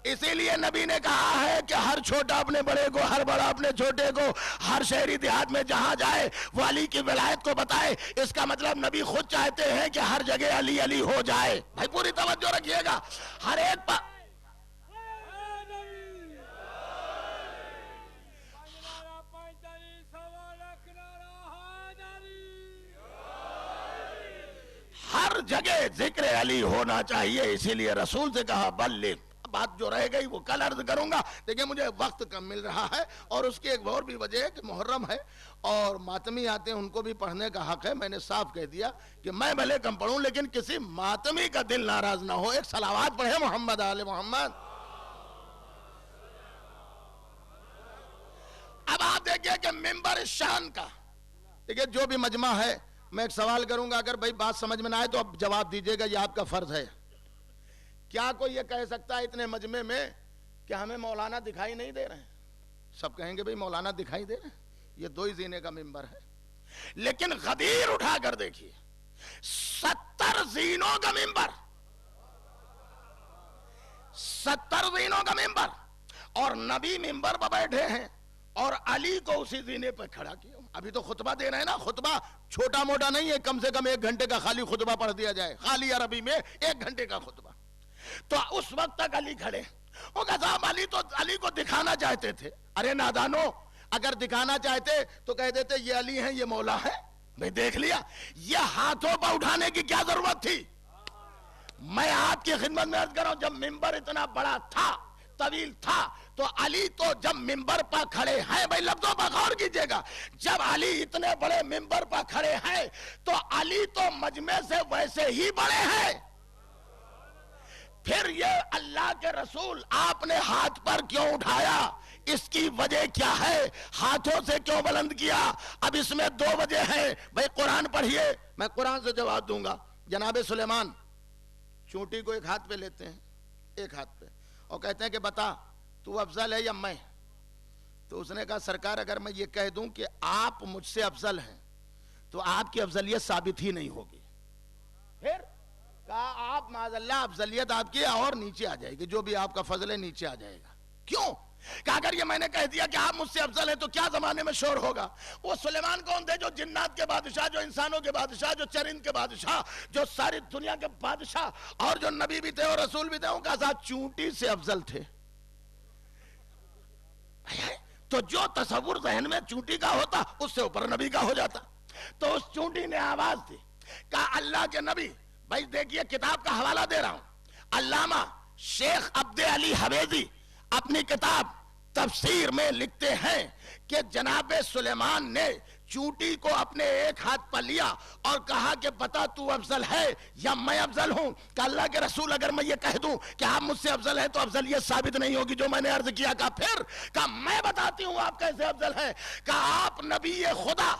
اسی لیے نبی نے کہا ہے کہ ہر چھوٹا اپنے بڑے کو، ہر بڑا اپنے چھوٹے کو، ہر شہری دیہات میں جہاں جائے وہ علی کی ولایت کو بتائے۔ اس کا مطلب نبی خود چاہتے ہیں کہ ہر جگہ علی علی ہو جائے۔ بھائی پوری توجہ رکھیے گا، ہر ایک ہر جگہ ذکر علی ہونا چاہیے۔ اسی لیے رسول سے کہا بلغ۔ بات جو رہ گئی وہ کل عرض کروں گا۔ دیکھیں مجھے وقت کم مل رہا ہے، اور اس کی ایک اور بھی وجہ ہے کہ محرم ہے اور ماتمی آتے ہیں، ان کو بھی پڑھنے کا حق ہے۔ میں نے صاف کہہ دیا کہ میں بھلے کم پڑھوں لیکن کسی ماتمی کا دل ناراض نہ ہو۔ ایک صلوات پڑھے محمد آل محمد۔ اب آپ دیکھیں کہ منبر شان کا، دیکھیں جو بھی مجمع ہے، میں ایک سوال کروں گا، اگر بھائی بات سمجھ میں نہ آئے تو اب جواب دیجئے گا، یہ آپ کا فرض ہے۔ کیا کوئی یہ کہہ سکتا ہے اتنے مجمع میں کہ ہمیں مولانا دکھائی نہیں دے رہے ہیں؟ سب کہیں گے بھئی مولانا دکھائی دے رہے ہیں، یہ 2 ہی زینے کا منبر ہے۔ لیکن غدیر اٹھا کر دیکھیے، 70 زینوں کا منبر، 70 زینوں کا ممبر، اور نبی ممبر پر بیٹھے ہیں اور علی کو اسی زینے پر کھڑا کیا. ابھی تو خطبہ دے رہے ہیں نا، خطبہ چھوٹا موٹا نہیں ہے، کم سے کم 1 گھنٹے کا خالی خطبہ پڑھ دیا جائے، خالی عربی میں 1 گھنٹے کا خطبہ. تو اس وقت تک علی کھڑے. وہ کہا صاحب علی کو دکھانا چاہتے تھے. ارے نادانو، اگر دکھانا چاہتے تو کہہ دیتے یہ علی ہیں، یہ مولا ہے. میں دیکھ لیا. یہ ہاتھوں پر اٹھانے کی کیا ضرورت تھی؟ میں آپ کی خدمت میں عرض کر رہا ہوں، جب ممبر اتنا بڑا تھا، طویل تھا، تو علی تو جب ممبر پر کھڑے ہیں، بھائی لفظوں پر غور کیجئے گا، جب علی اتنے بڑے ممبر پر کھڑے ہیں تو علی تو مجمع سے ویسے ہی بڑے ہیں. پھر یہ اللہ کے رسول آپ نے ہاتھ پر کیوں اٹھایا؟ اس کی وجہ کیا ہے؟ ہاتھوں سے کیوں بلند کیا؟ اب اس میں 2 وجہ ہیں. بھائی قرآن پڑھیے، میں قرآن سے جواب دوں گا. جناب سلیمان چونٹی کو ایک ہاتھ پہ لیتے ہیں، ایک ہاتھ پہ، اور کہتے ہیں کہ بتا تو افضل ہے یا میں؟ تو اس نے کہا سرکار اگر میں یہ کہہ دوں کہ آپ مجھ سے افضل ہیں تو آپ کی افضلیت ثابت ہی نہیں ہوگی. پھر کہا آپ معاذ اللہ افضلیت آپ کی اور نیچے آ جائے گی، جو بھی آپ کا فضل ہے نیچے آ جائے گا. کیوں؟ کہ اگر یہ میں نے کہہ دیا کہ آپ مجھ سے افضل ہیں تو کیا زمانے میں شور ہوگا؟ وہ سلیمان کون تھے؟ جو جنات کے بادشاہ، جو انسانوں کے بادشاہ، جو چرند کے بادشاہ، جو ساری دنیا کے بادشاہ، اور جو نبی بھی تھے اور رسول بھی تھے، ان کا ساتھ چونٹی سے افضل تھے. تو جو تصور ذہن میں چونٹی کا ہوتا اس سے اوپر نبی کا ہو جاتا. تو اس چونٹی نے آواز دی، کہا اللہ کے نبی. بھائی دیکھیے کتاب کا حوالہ دے رہا ہوں، علامہ شیخ عبد علی حویزی اپنی کتاب تفسیر میں لکھتے ہیں کہ جناب سلیمان نے چونٹی کو اپنے ایک ہاتھ پر لیا اور کہا کہ بتا تو افضل ہے یا میں افضل ہوں؟ کہ اللہ کے رسول اگر میں یہ کہہ دوں کہ آپ مجھ سے افضل ہیں تو افضلیت ثابت نہیں ہوگی جو میں نے عرض کیا. کہا پھر؟ کہا میں بتاتی ہوں آپ کیسے افضل ہیں. کہا آپ نبی خدا،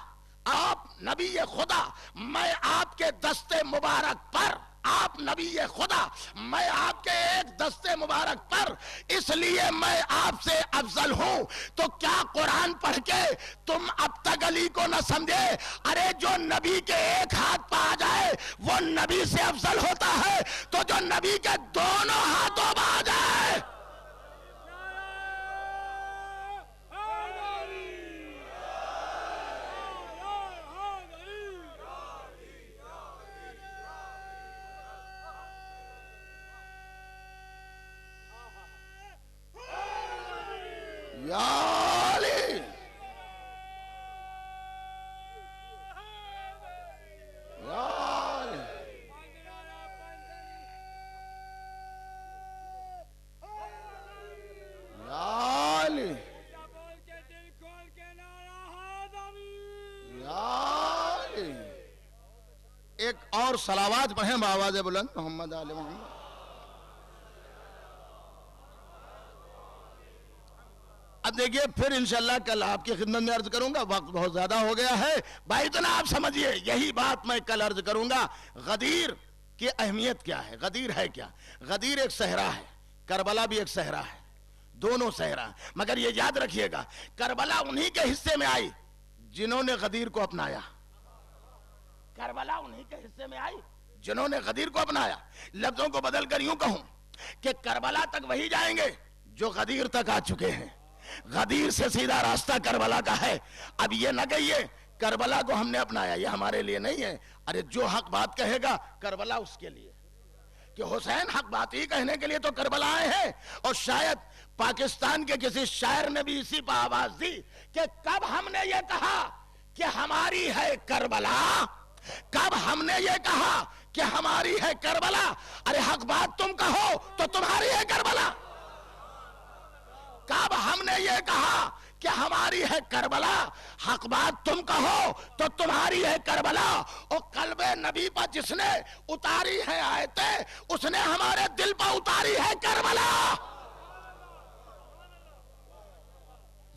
آپ نبی خدا، میں آپ کے دستے مبارک پر، آپ نبی خدا، میں آپ کے ایک دستے مبارک پر، اس لیے میں آپ سے افضل ہوں. تو کیا قرآن پڑھ کے تم اب تک علی کو نہ سمجھے؟ ارے جو نبی کے ایک ہاتھ پہ آ جائے وہ نبی سے افضل ہوتا ہے، تو جو نبی کے دونوں ہاتھوں پہ آ جائے. یا علی، یا علی، یا علی، یا علی. ایک اور صلوات پڑھیں بآواز بلند، محمد آل محمد. اب دیکھیے پھر انشاءاللہ کل آپ کی خدمت میں عرض کروں گا، وقت بہت زیادہ ہو گیا ہے. بھائی اتنا آپ سمجھئے، یہی بات میں کل عرض کروں گا. غدیر کی اہمیت کیا ہے؟ غدیر ہے کیا؟ غدیر ایک صحرا ہے، کربلا بھی ایک صحرا ہے، دونوں صحرا. مگر یہ یاد رکھیے گا کربلا انہی کے حصے میں آئی جنہوں نے غدیر کو اپنایا. کربلا انہی کے حصے میں آئی جنہوں نے غدیر کو اپنایا. لفظوں کو بدل کر یوں کہوں کہ کربلا تک وہی جائیں گے جو غدیر تک آ چکے ہیں. غدیر سے سیدھا راستہ کربلا کا ہے. اب یہ نہ کہیے کربلا کو ہم نے اپنایا، یہ ہمارے لیے نہیں ہے. ارے جو حق بات کہے گا کربلا اس کے لیے، کہ حسین حق بات ہی کہنے کے لیے تو کربلا آئے ہیں. اور شاید پاکستان کے کسی شاعر نے بھی اسی پہ آواز دی کہ کب ہم نے یہ کہا کہ ہماری ہے کربلا، کب ہم نے یہ کہا کہ ہماری ہے کربلا. ارے حق بات تم کہو تو تمہاری ہے کربلا. کب ہم نے یہ کہا کہ ہماری ہے کربلا، حق بات تم کہو تو تمہاری ہے کربلا. اور قلب نبی پر جس نے اتاری ہے آیتیں، اس نے ہمارے دل پر اتاری ہے کربلا.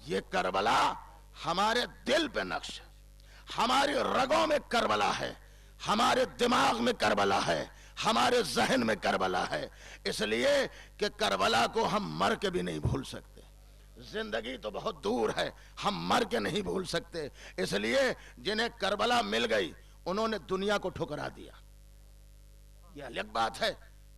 یہ کربلا ہمارے دل پہ نقش ہے، ہماری رگوں میں کربلا ہے، ہمارے دماغ میں کربلا ہے، ہمارے ذہن میں کربلا ہے. اس لیے کہ کربلا کو ہم مر کے بھی نہیں بھول سکتے. زندگی تو بہت دور ہے، ہم مر کے نہیں بھول سکتے. اس لیے جنہیں کربلا مل گئی انہوں نے دنیا کو ٹھکرا دیا. یہ الگ بات ہے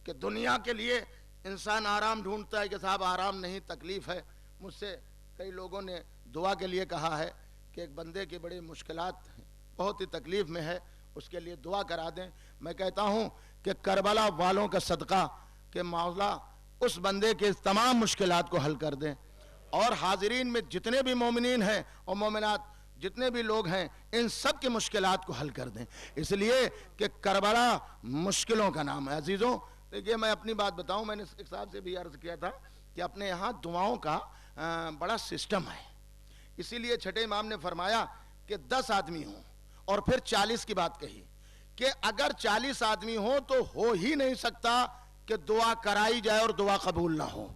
کہ دنیا کے لیے انسان آرام ڈھونڈتا ہے کہ صاحب آرام نہیں، تکلیف ہے. مجھ سے کئی لوگوں نے دعا کے لیے کہا ہے کہ ایک بندے کی بڑی مشکلات ہیں، بہت ہی تکلیف میں ہے، اس کے لیے دعا کرا دیں. میں کہتا ہوں کہ کربلا والوں کا صدقہ کہ مولا اس بندے کے تمام مشکلات کو حل کر دیں، اور حاضرین میں جتنے بھی مومنین ہیں اور مومنات جتنے بھی لوگ ہیں ان سب کی مشکلات کو حل کر دیں، اس لیے کہ کربلا مشکلوں کا نام ہے. عزیزوں دیکھیے، میں اپنی بات بتاؤں، میں نے ایک صاحب سے بھی عرض کیا تھا کہ اپنے یہاں دعاؤں کا بڑا سسٹم ہے. اسی لیے چھٹے امام نے فرمایا کہ 10 آدمی ہوں اور پھر 40 کی بات کہی کہ اگر 40 آدمی ہوں تو ہو ہی نہیں سکتا کہ دعا کرائی جائے اور دعا قبول نہ ہو.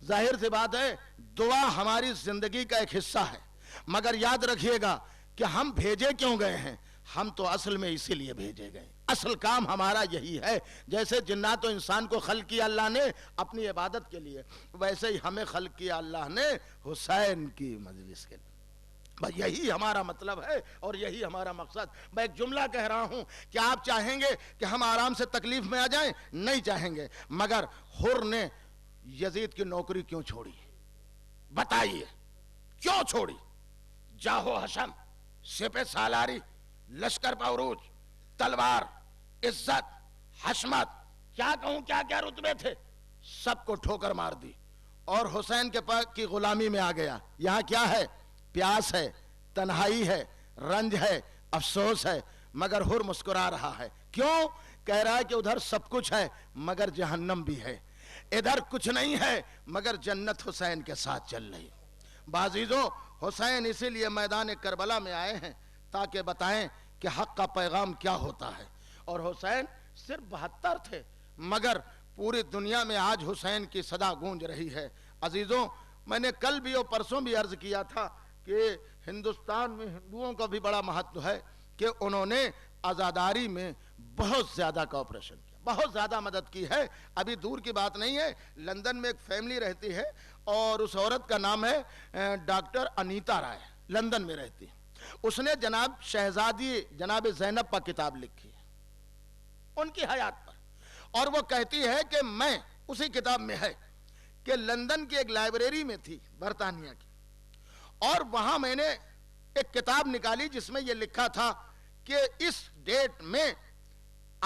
ظاہر سی بات ہے، دعا ہماری زندگی کا ایک حصہ ہے، مگر یاد رکھیے گا کہ ہم بھیجے کیوں گئے ہیں؟ ہم تو اصل میں اسی لیے بھیجے گئے، اصل کام ہمارا یہی ہے. جیسے جنات و انسان کو خلق کیا اللہ نے اپنی عبادت کے لیے، ویسے ہی ہمیں خلق کیا اللہ نے حسین کی مجلس کے لیے. یہی ہمارا مطلب ہے اور یہی ہمارا مقصد. میں ایک جملہ کہہ رہا ہوں کہ آپ چاہیں گے کہ ہم آرام سے تکلیف میں آ جائیں؟ نہیں چاہیں گے. مگر حر نے یزید کی نوکری کیوں چھوڑی؟ بتائیے کیوں چھوڑی؟ جاہو حشم، سپہ سالاری، لشکر پہ تلوار، عزت، حشمت، کیا کہوں کیا کیا رتبے تھے، سب کو ٹھوکر مار دی اور حسین کے پاس کی غلامی میں آ گیا. یہاں کیا ہے؟ پیاس ہے، تنہائی ہے، رنج ہے، افسوس ہے، مگر حر مسکرا رہا ہے. کیوں؟ کہہ رہا ہے کہ ادھر سب کچھ ہے مگر جہنم بھی ہے، ادھر کچھ نہیں ہے مگر جنت حسین کے ساتھ چل رہی. بعزیزو، حسین اسی لیے میدان کربلا میں آئے ہیں تاکہ بتائیں کہ حق کا پیغام کیا ہوتا ہے. اور حسین صرف 72 تھے مگر پوری دنیا میں آج حسین کی صدا گونج رہی ہے. عزیزوں، میں نے کل بھی اور پرسوں بھی عرض کیا تھا کہ ہندوستان میں ہندوؤں کا بھی بڑا مہتو ہے کہ انہوں نے آزاداری میں بہت زیادہ کوآپریشن کیا، بہت زیادہ مدد کی ہے. ابھی دور کی بات نہیں ہے، لندن میں ایک فیملی رہتی ہے اور اس عورت کا نام ہے ڈاکٹر انیتا رائے، لندن میں رہتی ہے. اس نے جناب شہزادی جناب زینب پر کتاب لکھی ہے ان کی حیات پر، اور وہ کہتی ہے کہ میں اسی کتاب میں ہے کہ لندن کی ایک لائبریری میں تھی برطانیہ کی، اور وہاں میں نے ایک کتاب نکالی جس میں یہ لکھا تھا کہ اس ڈیٹ میں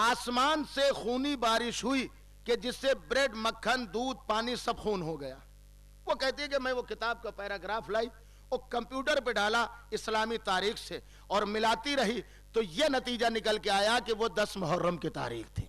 آسمان سے خونی بارش ہوئی کہ جس سے بریڈ، مکھن، دودھ، پانی سب خون ہو گیا. وہ کہتی ہے کہ میں وہ کتاب کا پیراگراف لائی اور کمپیوٹر پہ ڈالا اسلامی تاریخ سے اور ملاتی رہی تو یہ نتیجہ نکل کے آیا کہ وہ 10 محرم کی تاریخ تھی.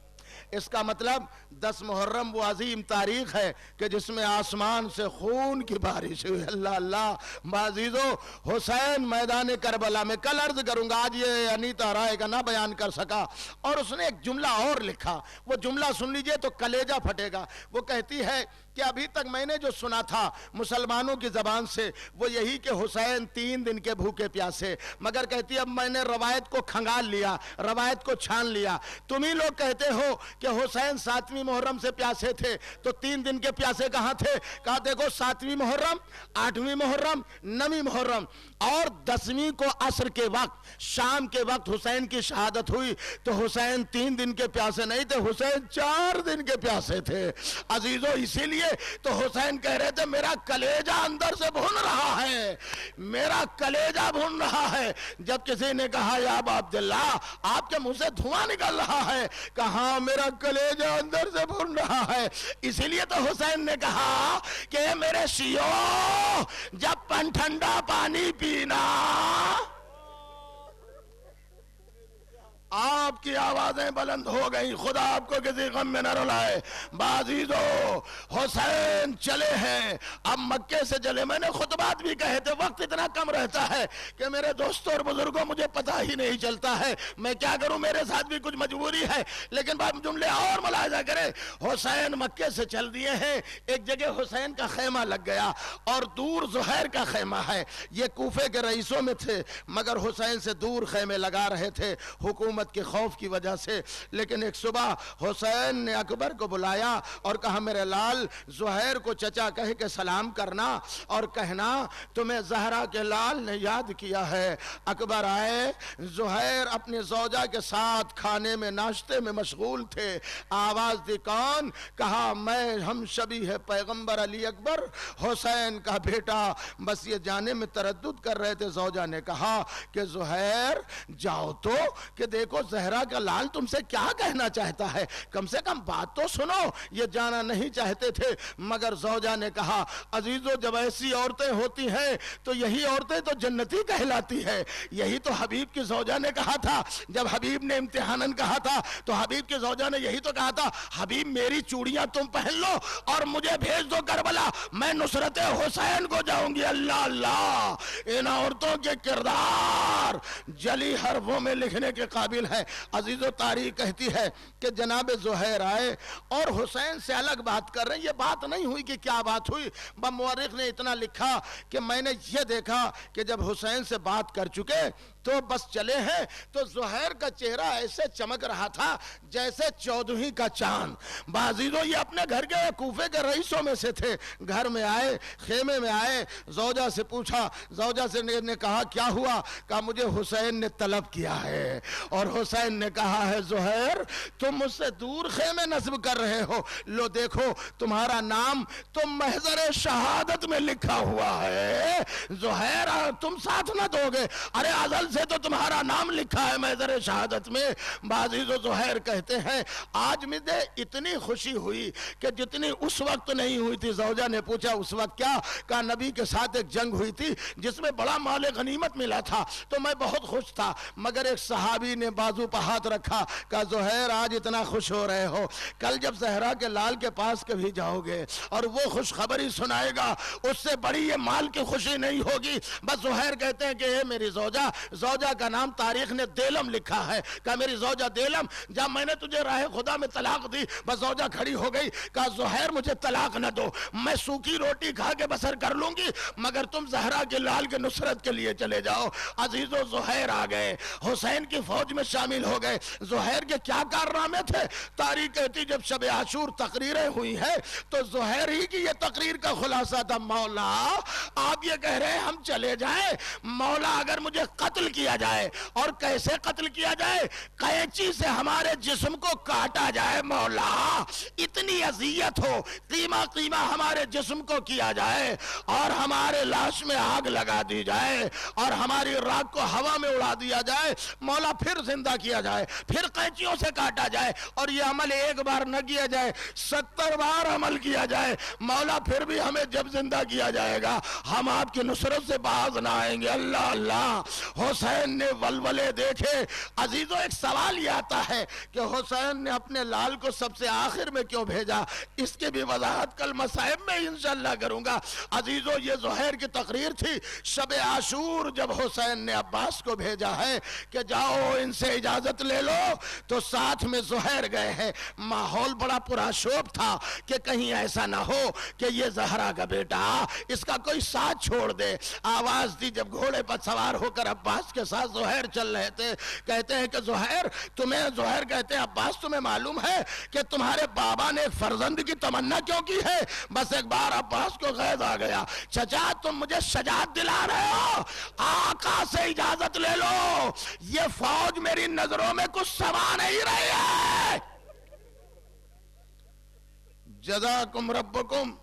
اس کا مطلب 10 محرم وہ عظیم تاریخ ہے کہ جس میں آسمان سے خون کی بارش ہوئی. اللہ اللہ. عزیزو، حسین میدان کربلا میں، کل عرض کروں گا، آج یہ انیتا رائے کا نہ بیان کر سکا، اور اس نے ایک جملہ اور لکھا، وہ جملہ سن لیجئے تو کلیجہ پھٹے گا. وہ کہتی ہے کہ ابھی تک میں نے جو سنا تھا مسلمانوں کی زبان سے وہ یہی کہ حسین 3 دن کے بھوکے پیاسے، مگر کہتی ہے اب میں نے روایت کو کھنگال لیا، روایت کو چھان لیا. تم ہی لوگ کہتے ہو کہ حسین 7ویں محرم سے پیاسے تھے، تو 3 دن کے پیاسے کہاں تھے؟ کہا دیکھو 7ویں محرم، 8ویں محرم، 9ویں محرم اور 10ویں کو عصر کے وقت، شام کے وقت حسین کی شہادت ہوئی تو حسین 3 دن کے پیاسے نہیں تھے، حسین 4 دن کے پیاسے تھے. عزیزو، اسی لیے تو حسین کہہ رہے تھے میرا کلیجہ اندر سے بھن رہا ہے، میرا کلیجہ بھن رہا ہے. جب کسی نے کہا یا ابا عبداللہ آپ کے منہ سے دھواں نکل رہا ہے، کہا میرا کلیجہ اندر سے بھن رہا ہے. اسی لیے تو حسین نے کہا کہ میرے شیعو جب ٹھنڈا پانی پینا، آپ کی آوازیں بلند ہو گئیں، خدا آپ کو کسی غم میں نہ رلائے. بعزیزو، حسین چلے ہیں، اب مکے سے چلے. میں نے خطبات بھی کہے تھے، وقت اتنا کم رہتا ہے کہ میرے دوستوں اور بزرگوں مجھے پتہ ہی نہیں چلتا ہے، میں کیا کروں، میرے ساتھ بھی کچھ مجبوری ہے. لیکن بات جملے اور ملاحظہ کریں. حسین مکے سے چل دیے ہیں، ایک جگہ حسین کا خیمہ لگ گیا اور دور زہیر کا خیمہ ہے. یہ کوفے کے رئیسوں میں تھے مگر حسین سے دور خیمے لگا رہے تھے. حکومت امت کے خوف کی وجہ سے. لیکن ایک صبح حسین نے اکبر کو بلایا اور کہا میرے لال زہیر کو چچا کہہ کے سلام کرنا اور کہنا تمہیں زہرا کے لال نے یاد کیا ہے. اکبر آئے، زہیر اپنی زوجہ کے ساتھ کھانے میں ناشتے میں مشغول تھے. آواز دی کون؟ کہا میں ہم شبیہ ہے پیغمبر علی اکبر حسین کا بیٹا. بس یہ جانے میں تردد کر رہے تھے. زوجہ نے کہا کہ زہیر جاؤ تو کہ دیکھو زہرا کا لال تم سے کیا کہنا چاہتا ہے، کم سے کم بات تو سنو. یہ جانا نہیں چاہتے تھے مگر زوجہ نے کہا عزیزو جب ایسی عورتیں ہوتی ہیں تو یہی عورتیں تو جنتی کہلاتی ہے. یہی تو حبیب کی زوجہ نے کہا تھا. جب حبیب نے امتحاناً کہا تھا تو حبیب کی زوجہ نے یہی تو کہا تھا حبیب میری چوڑیاں تم پہن لو اور مجھے بھیج دو کربلا، میں نصرت حسین کو جاؤں گی. اللہ اللہ، ان عورتوں کے کردار جلی حرفوں میں لکھنے کے قابل ہے. عزیزو تاریخ کہتی ہے کہ جناب زہیر آئے اور حسین سے الگ بات کر رہے ہیں. یہ بات نہیں ہوئی کہ کیا بات ہوئی. مورخ نے اتنا لکھا کہ میں نے یہ دیکھا کہ جب حسین سے بات کر چکے تو بس چلے ہیں تو زہیر کا چہرہ ایسے چمک رہا تھا جیسے 14ویں کا چاند. بازیزو یہ اپنے گھر کے کوفے کے رئیسوں میں سے تھے. گھر میں آئے، خیمے میں آئے، زوجہ سے پوچھا. زوجہ سے نے کہا کیا ہوا؟ کہا مجھے حسین نے طلب کیا ہے. اور حسین نے کہا ہے زہیر تم مجھ سے دور خیمے نصب کر رہے ہو. لو دیکھو تمہارا نام تو محضر شہادت میں لکھا ہوا ہے. زہیر تم ساتھ نہ دو گے؟ ارے ازل سے تو تمہارا نام لکھا ہے محضر شہادت میں. بعضیز و زہیر کہتے ہیں آج مجھے اتنی خوشی ہوئی کہ جتنی اس وقت نہیں ہوئی تھی. زوجہ نے پوچھا اس وقت کیا؟ کہا نبی کے ساتھ ایک جنگ ہوئی تھی جس میں بڑا مال غنیمت ملا تھا تو میں بہت خوش تھا. مگر ایک صحابی نے بازو پہ ہاتھ رکھا. کہا زہیر آج اتنا خوش ہو رہے ہو، کل جب زہرا کے لال کے پاس کبھی جاؤ گے اور وہ خوشخبری سنائے گا اس سے بڑی یہ مال کی خوشی نہیں ہوگی. بس زہیر کہتے ہیں کہ اے میری زوجہ، زوجہ کا نام تاریخ نے دیلم لکھا ہے. کہا میری زوجہ دیلم جب میں نے تجھے راہ خدا میں طلاق دی بس زوجہ کھڑی ہو گئی. کہا زہیر مجھے طلاق نہ دو، میں سوکھی روٹی کھا کے بسر کر لوں گی مگر تم زہرا کے لال کے نصرت کے لیے چلے جاؤ. عزیزو زہیر آ گئے، حسین کی فوج میں شامل ہو گئے. زہیر کے کیا کارنامے تھے؟ تاریخ کہتی جب شب عاشور تقریریں ہوئی ہیں تو زہیر ہی کی یہ تقریر کا خلاصہ تھا مولا آپ یہ کہہ رہے ہیں ہم چلے جائیں، مولا اگر مجھے قتل کیا جائے اور کیسے قتل کیا جائے؟ قینچی سے ہمارے جسم کو کاٹا جائے مولا، اتنی اذیت ہو، قیمہ قیمہ ہمارے جسم کو کیا جائے اور ہمارے لاش میں آگ لگا دی جائے اور ہماری راگ کو ہوا میں اڑا دیا جائے مولا، پھر زندہ کیا جائے، پھر قینچیوں سے کاٹا جائے اور یہ عمل ایک بار نہ کیا جائے 70 بار عمل کیا جائے مولا، پھر بھی ہمیں جب زندہ کیا جائے گا ہم آپ کی نصرت سے باز نہ آئیں گے. اللہ اللہ، حسین نے ولولے دیکھے. عزیزو ایک سوال یہ آتا ہے کہ حسین نے اپنے لال کو سب سے آخر میں کیوں بھیجا؟ اس کی بھی وضاحت کل مصائب میں انشاءاللہ کروں گا. عزیزو یہ زہیر کی تقریر تھی شب عاشور جب حسین نے عباس کو بھیجا ہے کہ جاؤ ان سے اجازت لے لو تو ساتھ میں زہیر گئے ہیں. ماحول بڑا پراشوب تھا کہ کہیں ایسا نہ ہو کہ یہ زہرا کا بیٹا اس کا کوئی ساتھ چھوڑ دے. آواز دی جب گھوڑے پر سوار ہو کر عباس کے ساتھ زہیر چل رہے تھے. کہتے ہیں کہ زہیر کہتے ہیں عباس تمہیں معلوم ہے کہ تمہارے بابا نے ایک فرزند کی تمنا کیوں کی ہے؟ بس ایک بار عباس کو غیظ آ گیا. چچا تم مجھے شجاعت دلا رہے ہو، آقا سے اجازت لے لو، یہ فوج میری نظروں میں کچھ سما نہیں رہی ہے. جزاکم ربکم،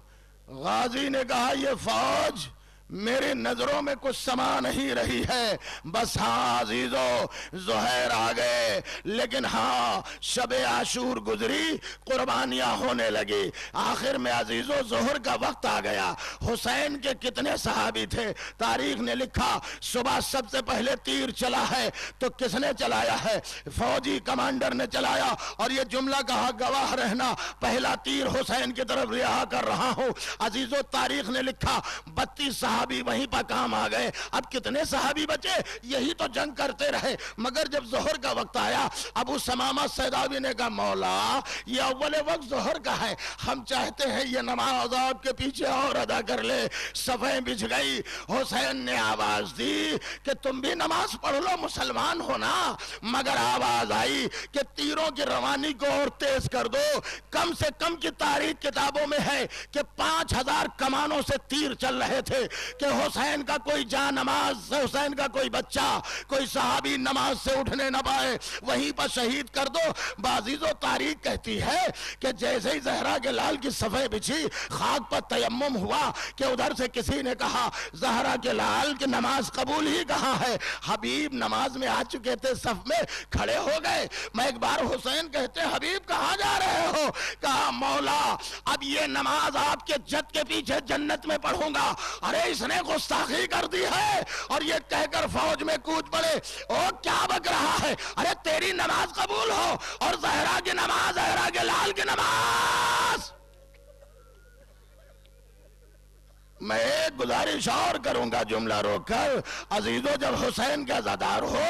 غازی نے کہا یہ فوج میری نظروں میں کچھ سما نہیں رہی ہے. بس ہاں عزیزو زہیر آ گئے لیکن ہاں شب عاشور گزری، قربانیاں ہونے لگی. آخر میں عزیزو ظہر کا وقت آ گیا. حسین کے کتنے صحابی تھے؟ تاریخ نے لکھا صبح سب سے پہلے تیر چلا ہے تو کس نے چلایا ہے؟ فوجی کمانڈر نے چلایا اور یہ جملہ کہا گواہ رہنا پہلا تیر حسین کی طرف رہا کر رہا ہوں. عزیزو تاریخ نے لکھا 32 صحابی وہیں پر کام آ گئے. اب کتنے صحابی بچے؟ یہی تو جنگ کرتے رہے. مگر جب ظہر کا وقت آیا, ابو سمامہ سیداوی نے کہا مولا یہ اول وقت ظہر کا ہے, ہم چاہتے ہیں یہ نماز آپ کے پیچھے اور ادا کر لے. صفیں بچھ گئی. حسین نے آواز دی کہ تم بھی نماز پڑھ لو, مسلمان ہونا. مگر آواز آئی کہ تیروں کی روانی کو اور تیز کر دو. کم سے کم کی تاریخ کتابوں میں ہے کہ 5000 کمانوں سے تیر چل رہے تھے کہ حسین کا کوئی جان نماز, حسین کا کوئی بچہ, کوئی صحابی نماز سے اٹھنے نہ پائے, وہیں پر شہید کر دو. بعضیز و تاریخ کہتی ہے کہ جیسے ہی زہرا کے لال کی صفیں بچھی, خاک پر تیمم ہوا کہ ادھر سے کسی نے کہا زہرا کے لال کی نماز قبول ہی کہاں ہے. حبیب نماز میں آ چکے تھے, صف میں کھڑے ہو گئے. میں ایک بار حسین کہتے حبیب کہاں جا رہے ہو؟ کہا مولا اب یہ نماز آپ کے جد کے پیچھے جنت میں پڑھوں گا. ارے اس نے گستاخی کر دی ہے, اور یہ کہہ کر فوج میں کود پڑے. او کیا بک رہا ہے؟ ارے تیری نماز قبول ہو اور زہرا کی نماز, زہرا کے لال کی نماز. میں ایک گزارش اور کروں گا جملہ روک کر. عزیزو جب حسین کا عزادار ہو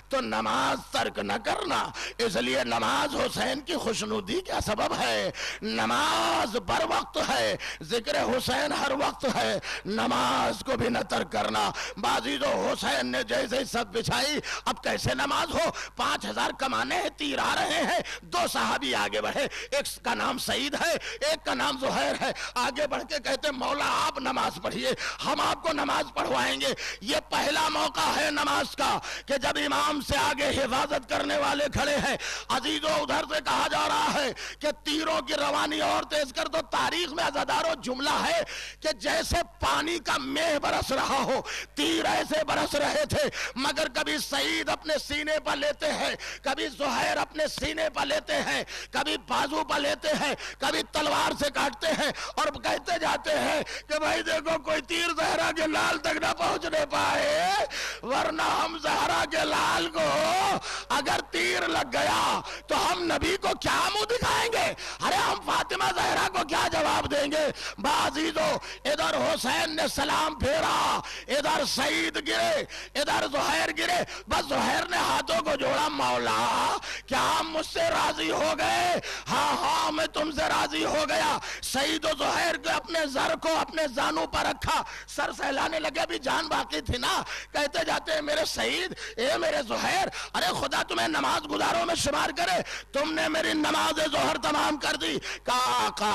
تو نماز ترک نہ کرنا, اس لیے نماز حسین کی خوشنودی کا سبب ہے. نماز بر وقت ہے, ذکر حسین ہر وقت ہے, نماز کو بھی نہ ترک کرنا. عزیزو حسین نے جیسے سب بچھائی, اب کیسے نماز ہو؟ 5000 کمانے ہیں, تیر آ رہے ہیں. 2 صحابی آگے بڑھے, ایک کا نام سعید ہے, ایک کا نام زہیر ہے. آگے بڑھ کے کہتے مولا آپ نماز پڑھیے, ہم آپ کو نماز پڑھوائیں گے. یہ پہلا موقع ہے نماز کا کہ جب امام سے آگے حفاظت کرنے والے کھڑے ہیں. عزیزو ادھر سے کہا جا رہا ہے کہ تیروں کی روانی اور تیز کر دو. تاریخ میں عزادارو جملہ ہے کہ جیسے پانی کا میہ برس رہا ہو, تیر ایسے برس رہے تھے. مگر کبھی سعید اپنے سینے پر لیتے ہیں, کبھی زہیر اپنے سینے پر لیتے ہیں, کبھی بازو پر لیتے ہیں, کبھی تلوار سے کاٹتے ہیں, اور کہتے جاتے ہیں کہ بھائی دیکھو کوئی تیر زہرا کے لال تک نہ پہنچنے پائے, ورنہ ہم زہرا کے لال کو اگر تیر لگ گیا تو ہم نبی کو کیا منہ دکھائیں گے؟ ارے ہم فاطمہ زہرا کو کیا جواب دیں گے؟ عزیزو ادھر حسین نے سلام پھیرا, ادھر سعید گرے, ادھر زہیر گرے. بس زہیر نے ہاتھوں کو جوڑا, مولا کیا ہم مجھ سے راضی ہو گئے؟ ہاں ہاں میں تم سے راضی ہو گیا. سعید و زہیر کو اپنے زر کو اپنے زانوں پر رکھا, سر سہلانے لگے, بھی جان باقی تھی نا. کہتے جاتے ہیں میرے سعید, اے میرے زہیر, ارے خدا تمہیں نماز گزاروں میں شمار کرے, تم نے میری نماز ظہر تمام کر دی. کہا آقا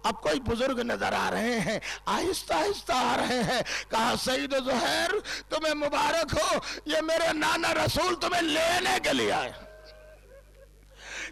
اب کوئی بزرگ نظر آ رہے ہیں, آہستہ آہستہ آ رہے ہیں. کہا سعید و زہیر تمہیں مبارک ہو, یہ میرے نانا رسول تمہیں لینے کے لیے آئے,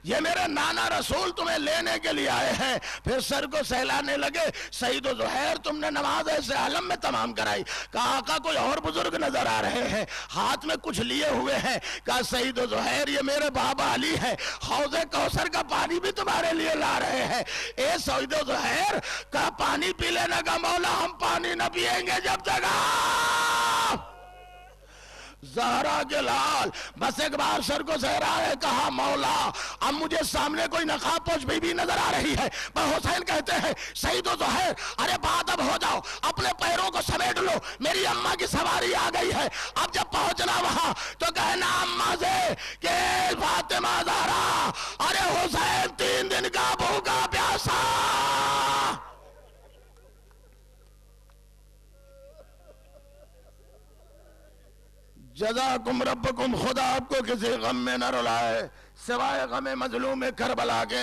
یہ میرے نانا رسول تمہیں لینے کے لیے آئے ہیں. پھر سر کو سہلانے لگے. سعید و زہیر تم نے نماز ایسے عالم میں تمام کرائی. کہا آقا کوئی اور بزرگ نظر آ رہے ہیں, ہاتھ میں کچھ لیے ہوئے ہیں. کہا سعید و زہیر یہ میرے بابا علی ہے, حوض کوثر کا پانی بھی تمہارے لیے لا رہے ہیں. اے سعید و زہیر کہا پانی پی لینا. کا مولا ہم پانی نہ پیئیں گے جب تک زہرا کے لال. بس ایک بار سر کو سہرا ہے, کہا مولا اب مجھے سامنے کوئی نقاب پوش بھی نظر آ رہی ہے. پر حسین کہتے ہیں سعید و زہیر ارے بات اب ہو جاؤ, اپنے پیروں کو سمیٹ لو, میری اماں کی سواری آ گئی ہے. اب جب پہنچنا وہاں تو کہنا اماں سے کہ فاطمہ زہرا ارے حسین 3 دن کا بھوکا پیاسا. جزاکم ربکم, خدا آپ کو کسی غم میں نہ رلائے سوائے غم مظلوم کربلا کے.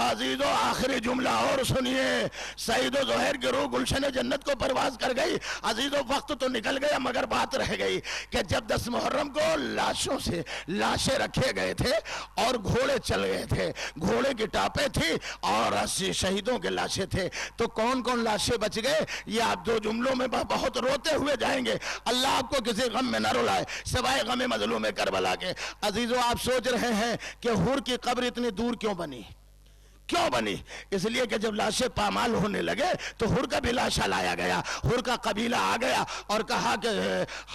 عزیزو آخری جملہ اور سنیے. سعید و زہیر کی روح گلشن جنت کو پرواز کر گئی. عزیزو وقت تو نکل گیا مگر بات رہ گئی کہ جب 10 محرم کو لاشوں سے لاشیں رکھے گئے تھے اور گھوڑے چل گئے تھے, گھوڑے کی ٹاپیں تھی اور شہیدوں کے لاشیں تھے, تو کون کون لاشیں بچ گئے یہ آپ 2 جملوں میں بہت روتے ہوئے جائیں گے. اللہ آپ کو کسی غم میں نہ رلائے سوائے غم مظلوم کربلا کے. عزیزو آپ سوچ رہے ہیں کہ حور کی قبر اتنی دور کیوں بنی, کیوں بنی؟ اس لیے کہ جب لاشیں پامال ہونے لگے تو ہر کا بھی لاشا لایا گیا، ہر کا قبیلہ آ گیا اور کہا کہ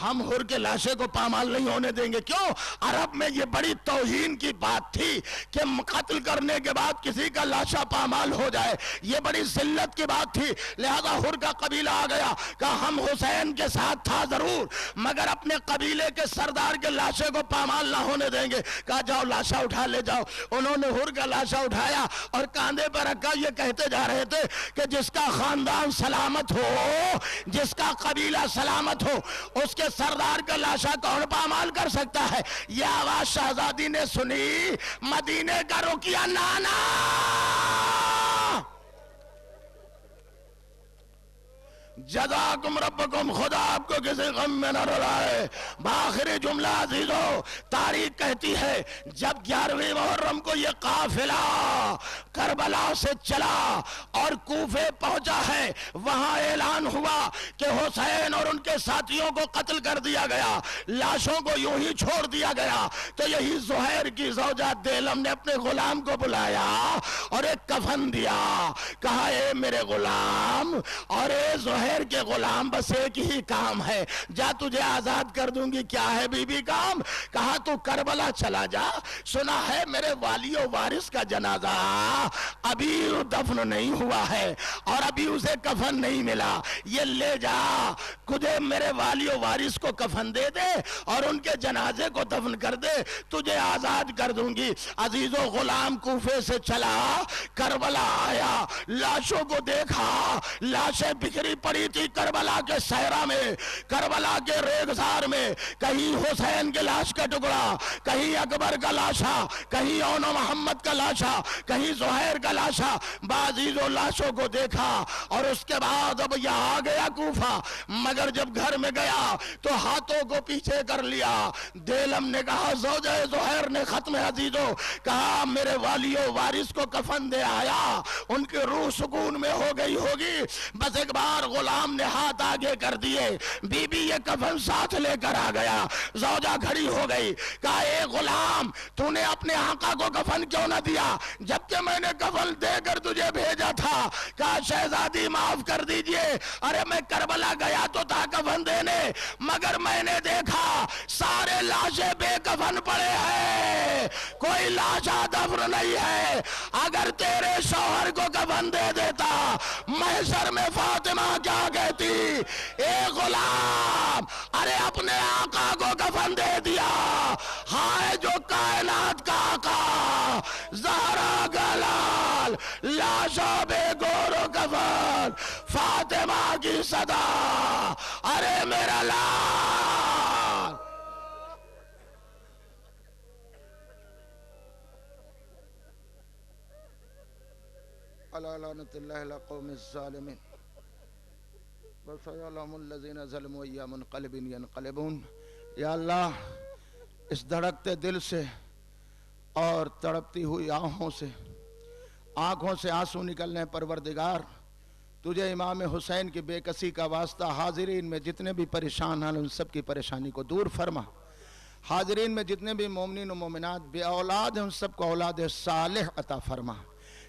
ہم ہر کے لاشے کو پامال نہیں ہونے دیں گے۔ کیوں؟ عرب میں یہ بڑی توہین کی بات تھی کہ قتل کرنے کے بعد کسی کا لاشا پامال ہو جائے، یہ بڑی ذلت کی بات تھی۔ لہذا ہر کا قبیلہ آ گیا، کہا ہم حسین کے ساتھ تھا ضرور مگر اپنے قبیلے کے سردار کے لاشے کو پامال نہ ہونے دیں گے۔ کہا جاؤ لاشا اٹھا لے جاؤ۔ انہوں نے ہر کا لاشا اٹھایا اور کاندھے پر رکھا، یہ کہتے جا رہے تھے کہ جس کا خاندان سلامت ہو، جس کا قبیلہ سلامت ہو، اس کے سردار کا لاشا کون پامال کر سکتا ہے؟ یہ آواز شہزادی نے سنی، مدینے کا رقیہ نانا جزاکم ربکم، خدا آپ کو کسی غم میں نہ رلائے۔ بآخری جملہ عزیزو، تاریخ کہتی ہے جب 11ویں محرم کو یہ قافلہ کربلا سے چلا اور کوفے پہنچا ہے، وہاں اعلان ہوا کہ حسین اور ان کے ساتھیوں کو قتل کر دیا گیا، لاشوں کو یوں ہی چھوڑ دیا گیا۔ تو یہی زہیر کی زوجہ دیلم نے اپنے غلام کو بلایا اور ایک کفن دیا، کہا اے میرے غلام اور اے زہیر کے غلام، بس ایک ہی کام ہے، جا تجھے آزاد کر دوں گی۔ کیا ہے بی بی کام؟ کہا تو کربلا چلا جا، سنا ہے میرے والی و وارث کا جنازہ ابھی دفن نہیں ہوا ہے اور ابھی اسے کفن نہیں ملا، یہ لے جا، تجھے میرے والی و وارث کو کفن دے دے اور ان کے جنازے کو دفن کر دے، تجھے آزاد کر دوں گی۔ عزیزو، غلام کوفے سے چلا، کربلا آیا، لاشوں کو دیکھا، لاشیں بکھری پڑی تھی کربلا کے صحرا میں، کربلا کے ریگزار میں، کہیں حسین کے لاش کا ٹکڑا، کہیں اکبر کا لاشا، کہیں اون محمد کا لاشا، کہیں زہیر کا لاشا، بعضیزوں لاشوں کو دیکھا اور اس کے بعد اب یہاں آ گیا کوفہ، مگر جب گھر میں گیا تو ہاتھوں کو پیچھے کر لیا۔ دیلم نے کہا، زوجہ زہیر نے ختم عزیزوں کہا میرے والی و وارث کو کفن دے آیا، ان کی روح سکون میں ہو گئی ہوگی۔ بس ایک بار غلام نے ہاتھ آگے کر دیے، بی بی یہ کفن ساتھ لے کر آ گیا، زوجہ کھڑی ہو گئی، کہا اے غلام تو نے اپنے آقا کو کفن کیوں نہ دیا جبکہ میں نے کفن دے کر تجھے بھیجا تھا؟ کہا شہزادی معاف کر دیجئے، ارے میں کربلا گیا تو تھا کفن دینے، مگر میں نے دیکھا سارے لاشیں بے کفن پڑے ہیں، کوئی لاشا دفن نہیں ہے، اگر تیرے شوہر کو کفن دے دیتا محشر میں فاطمہ کیا کہتی؟ اے غلام ارے اپنے آقا کو کفن دے دیا، ہائے جو کائنات کا آقا، زہرا کا لال، لاشوں بے گور و کفن، فاطمہ کی صدا، ارے میرا لال۔ علی لعنت اللہ علی قوم الظالمین وسيعلم الذين ظلموا أي منقلب ينقلبون۔ یا اللہ اس دھڑکتے دل سے اور تڑپتی ہوئی آنکھوں سے آنسو نکلنے پروردگار، تجھے امام حسین کی بے کسی کا واسطہ حاضرین میں جتنے بھی پریشان ہیں ان سب کی پریشانی کو دور فرما، حاضرین میں جتنے بھی مومنین و مومنات بے اولاد ہیں ان سب کو اولاد صالح عطا فرما۔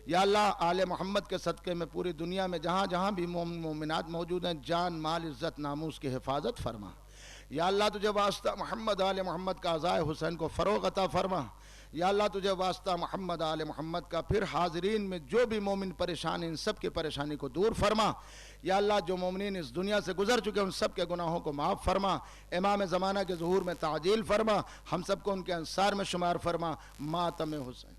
یا اللہ آل محمد کے صدقے میں پوری دنیا میں جہاں جہاں بھی مومن مومنات موجود ہیں جان مال عزت ناموس کی حفاظت فرما۔ یا اللہ تجھے واسطہ محمد آل محمد کا عزائے حسین کو فروغ عطا فرما۔ یا اللہ تجھے واسطہ محمد آل محمد کا پھر حاضرین میں جو بھی مومن پریشان ہیں ان سب کی پریشانی کو دور فرما۔ یا اللہ جو مومنین اس دنیا سے گزر چکے ان سب کے گناہوں کو معاف فرما، امام زمانہ کے ظہور میں تعجیل فرما، ہم سب کو ان کے انصار میں شمار فرما۔ ماتم حسین۔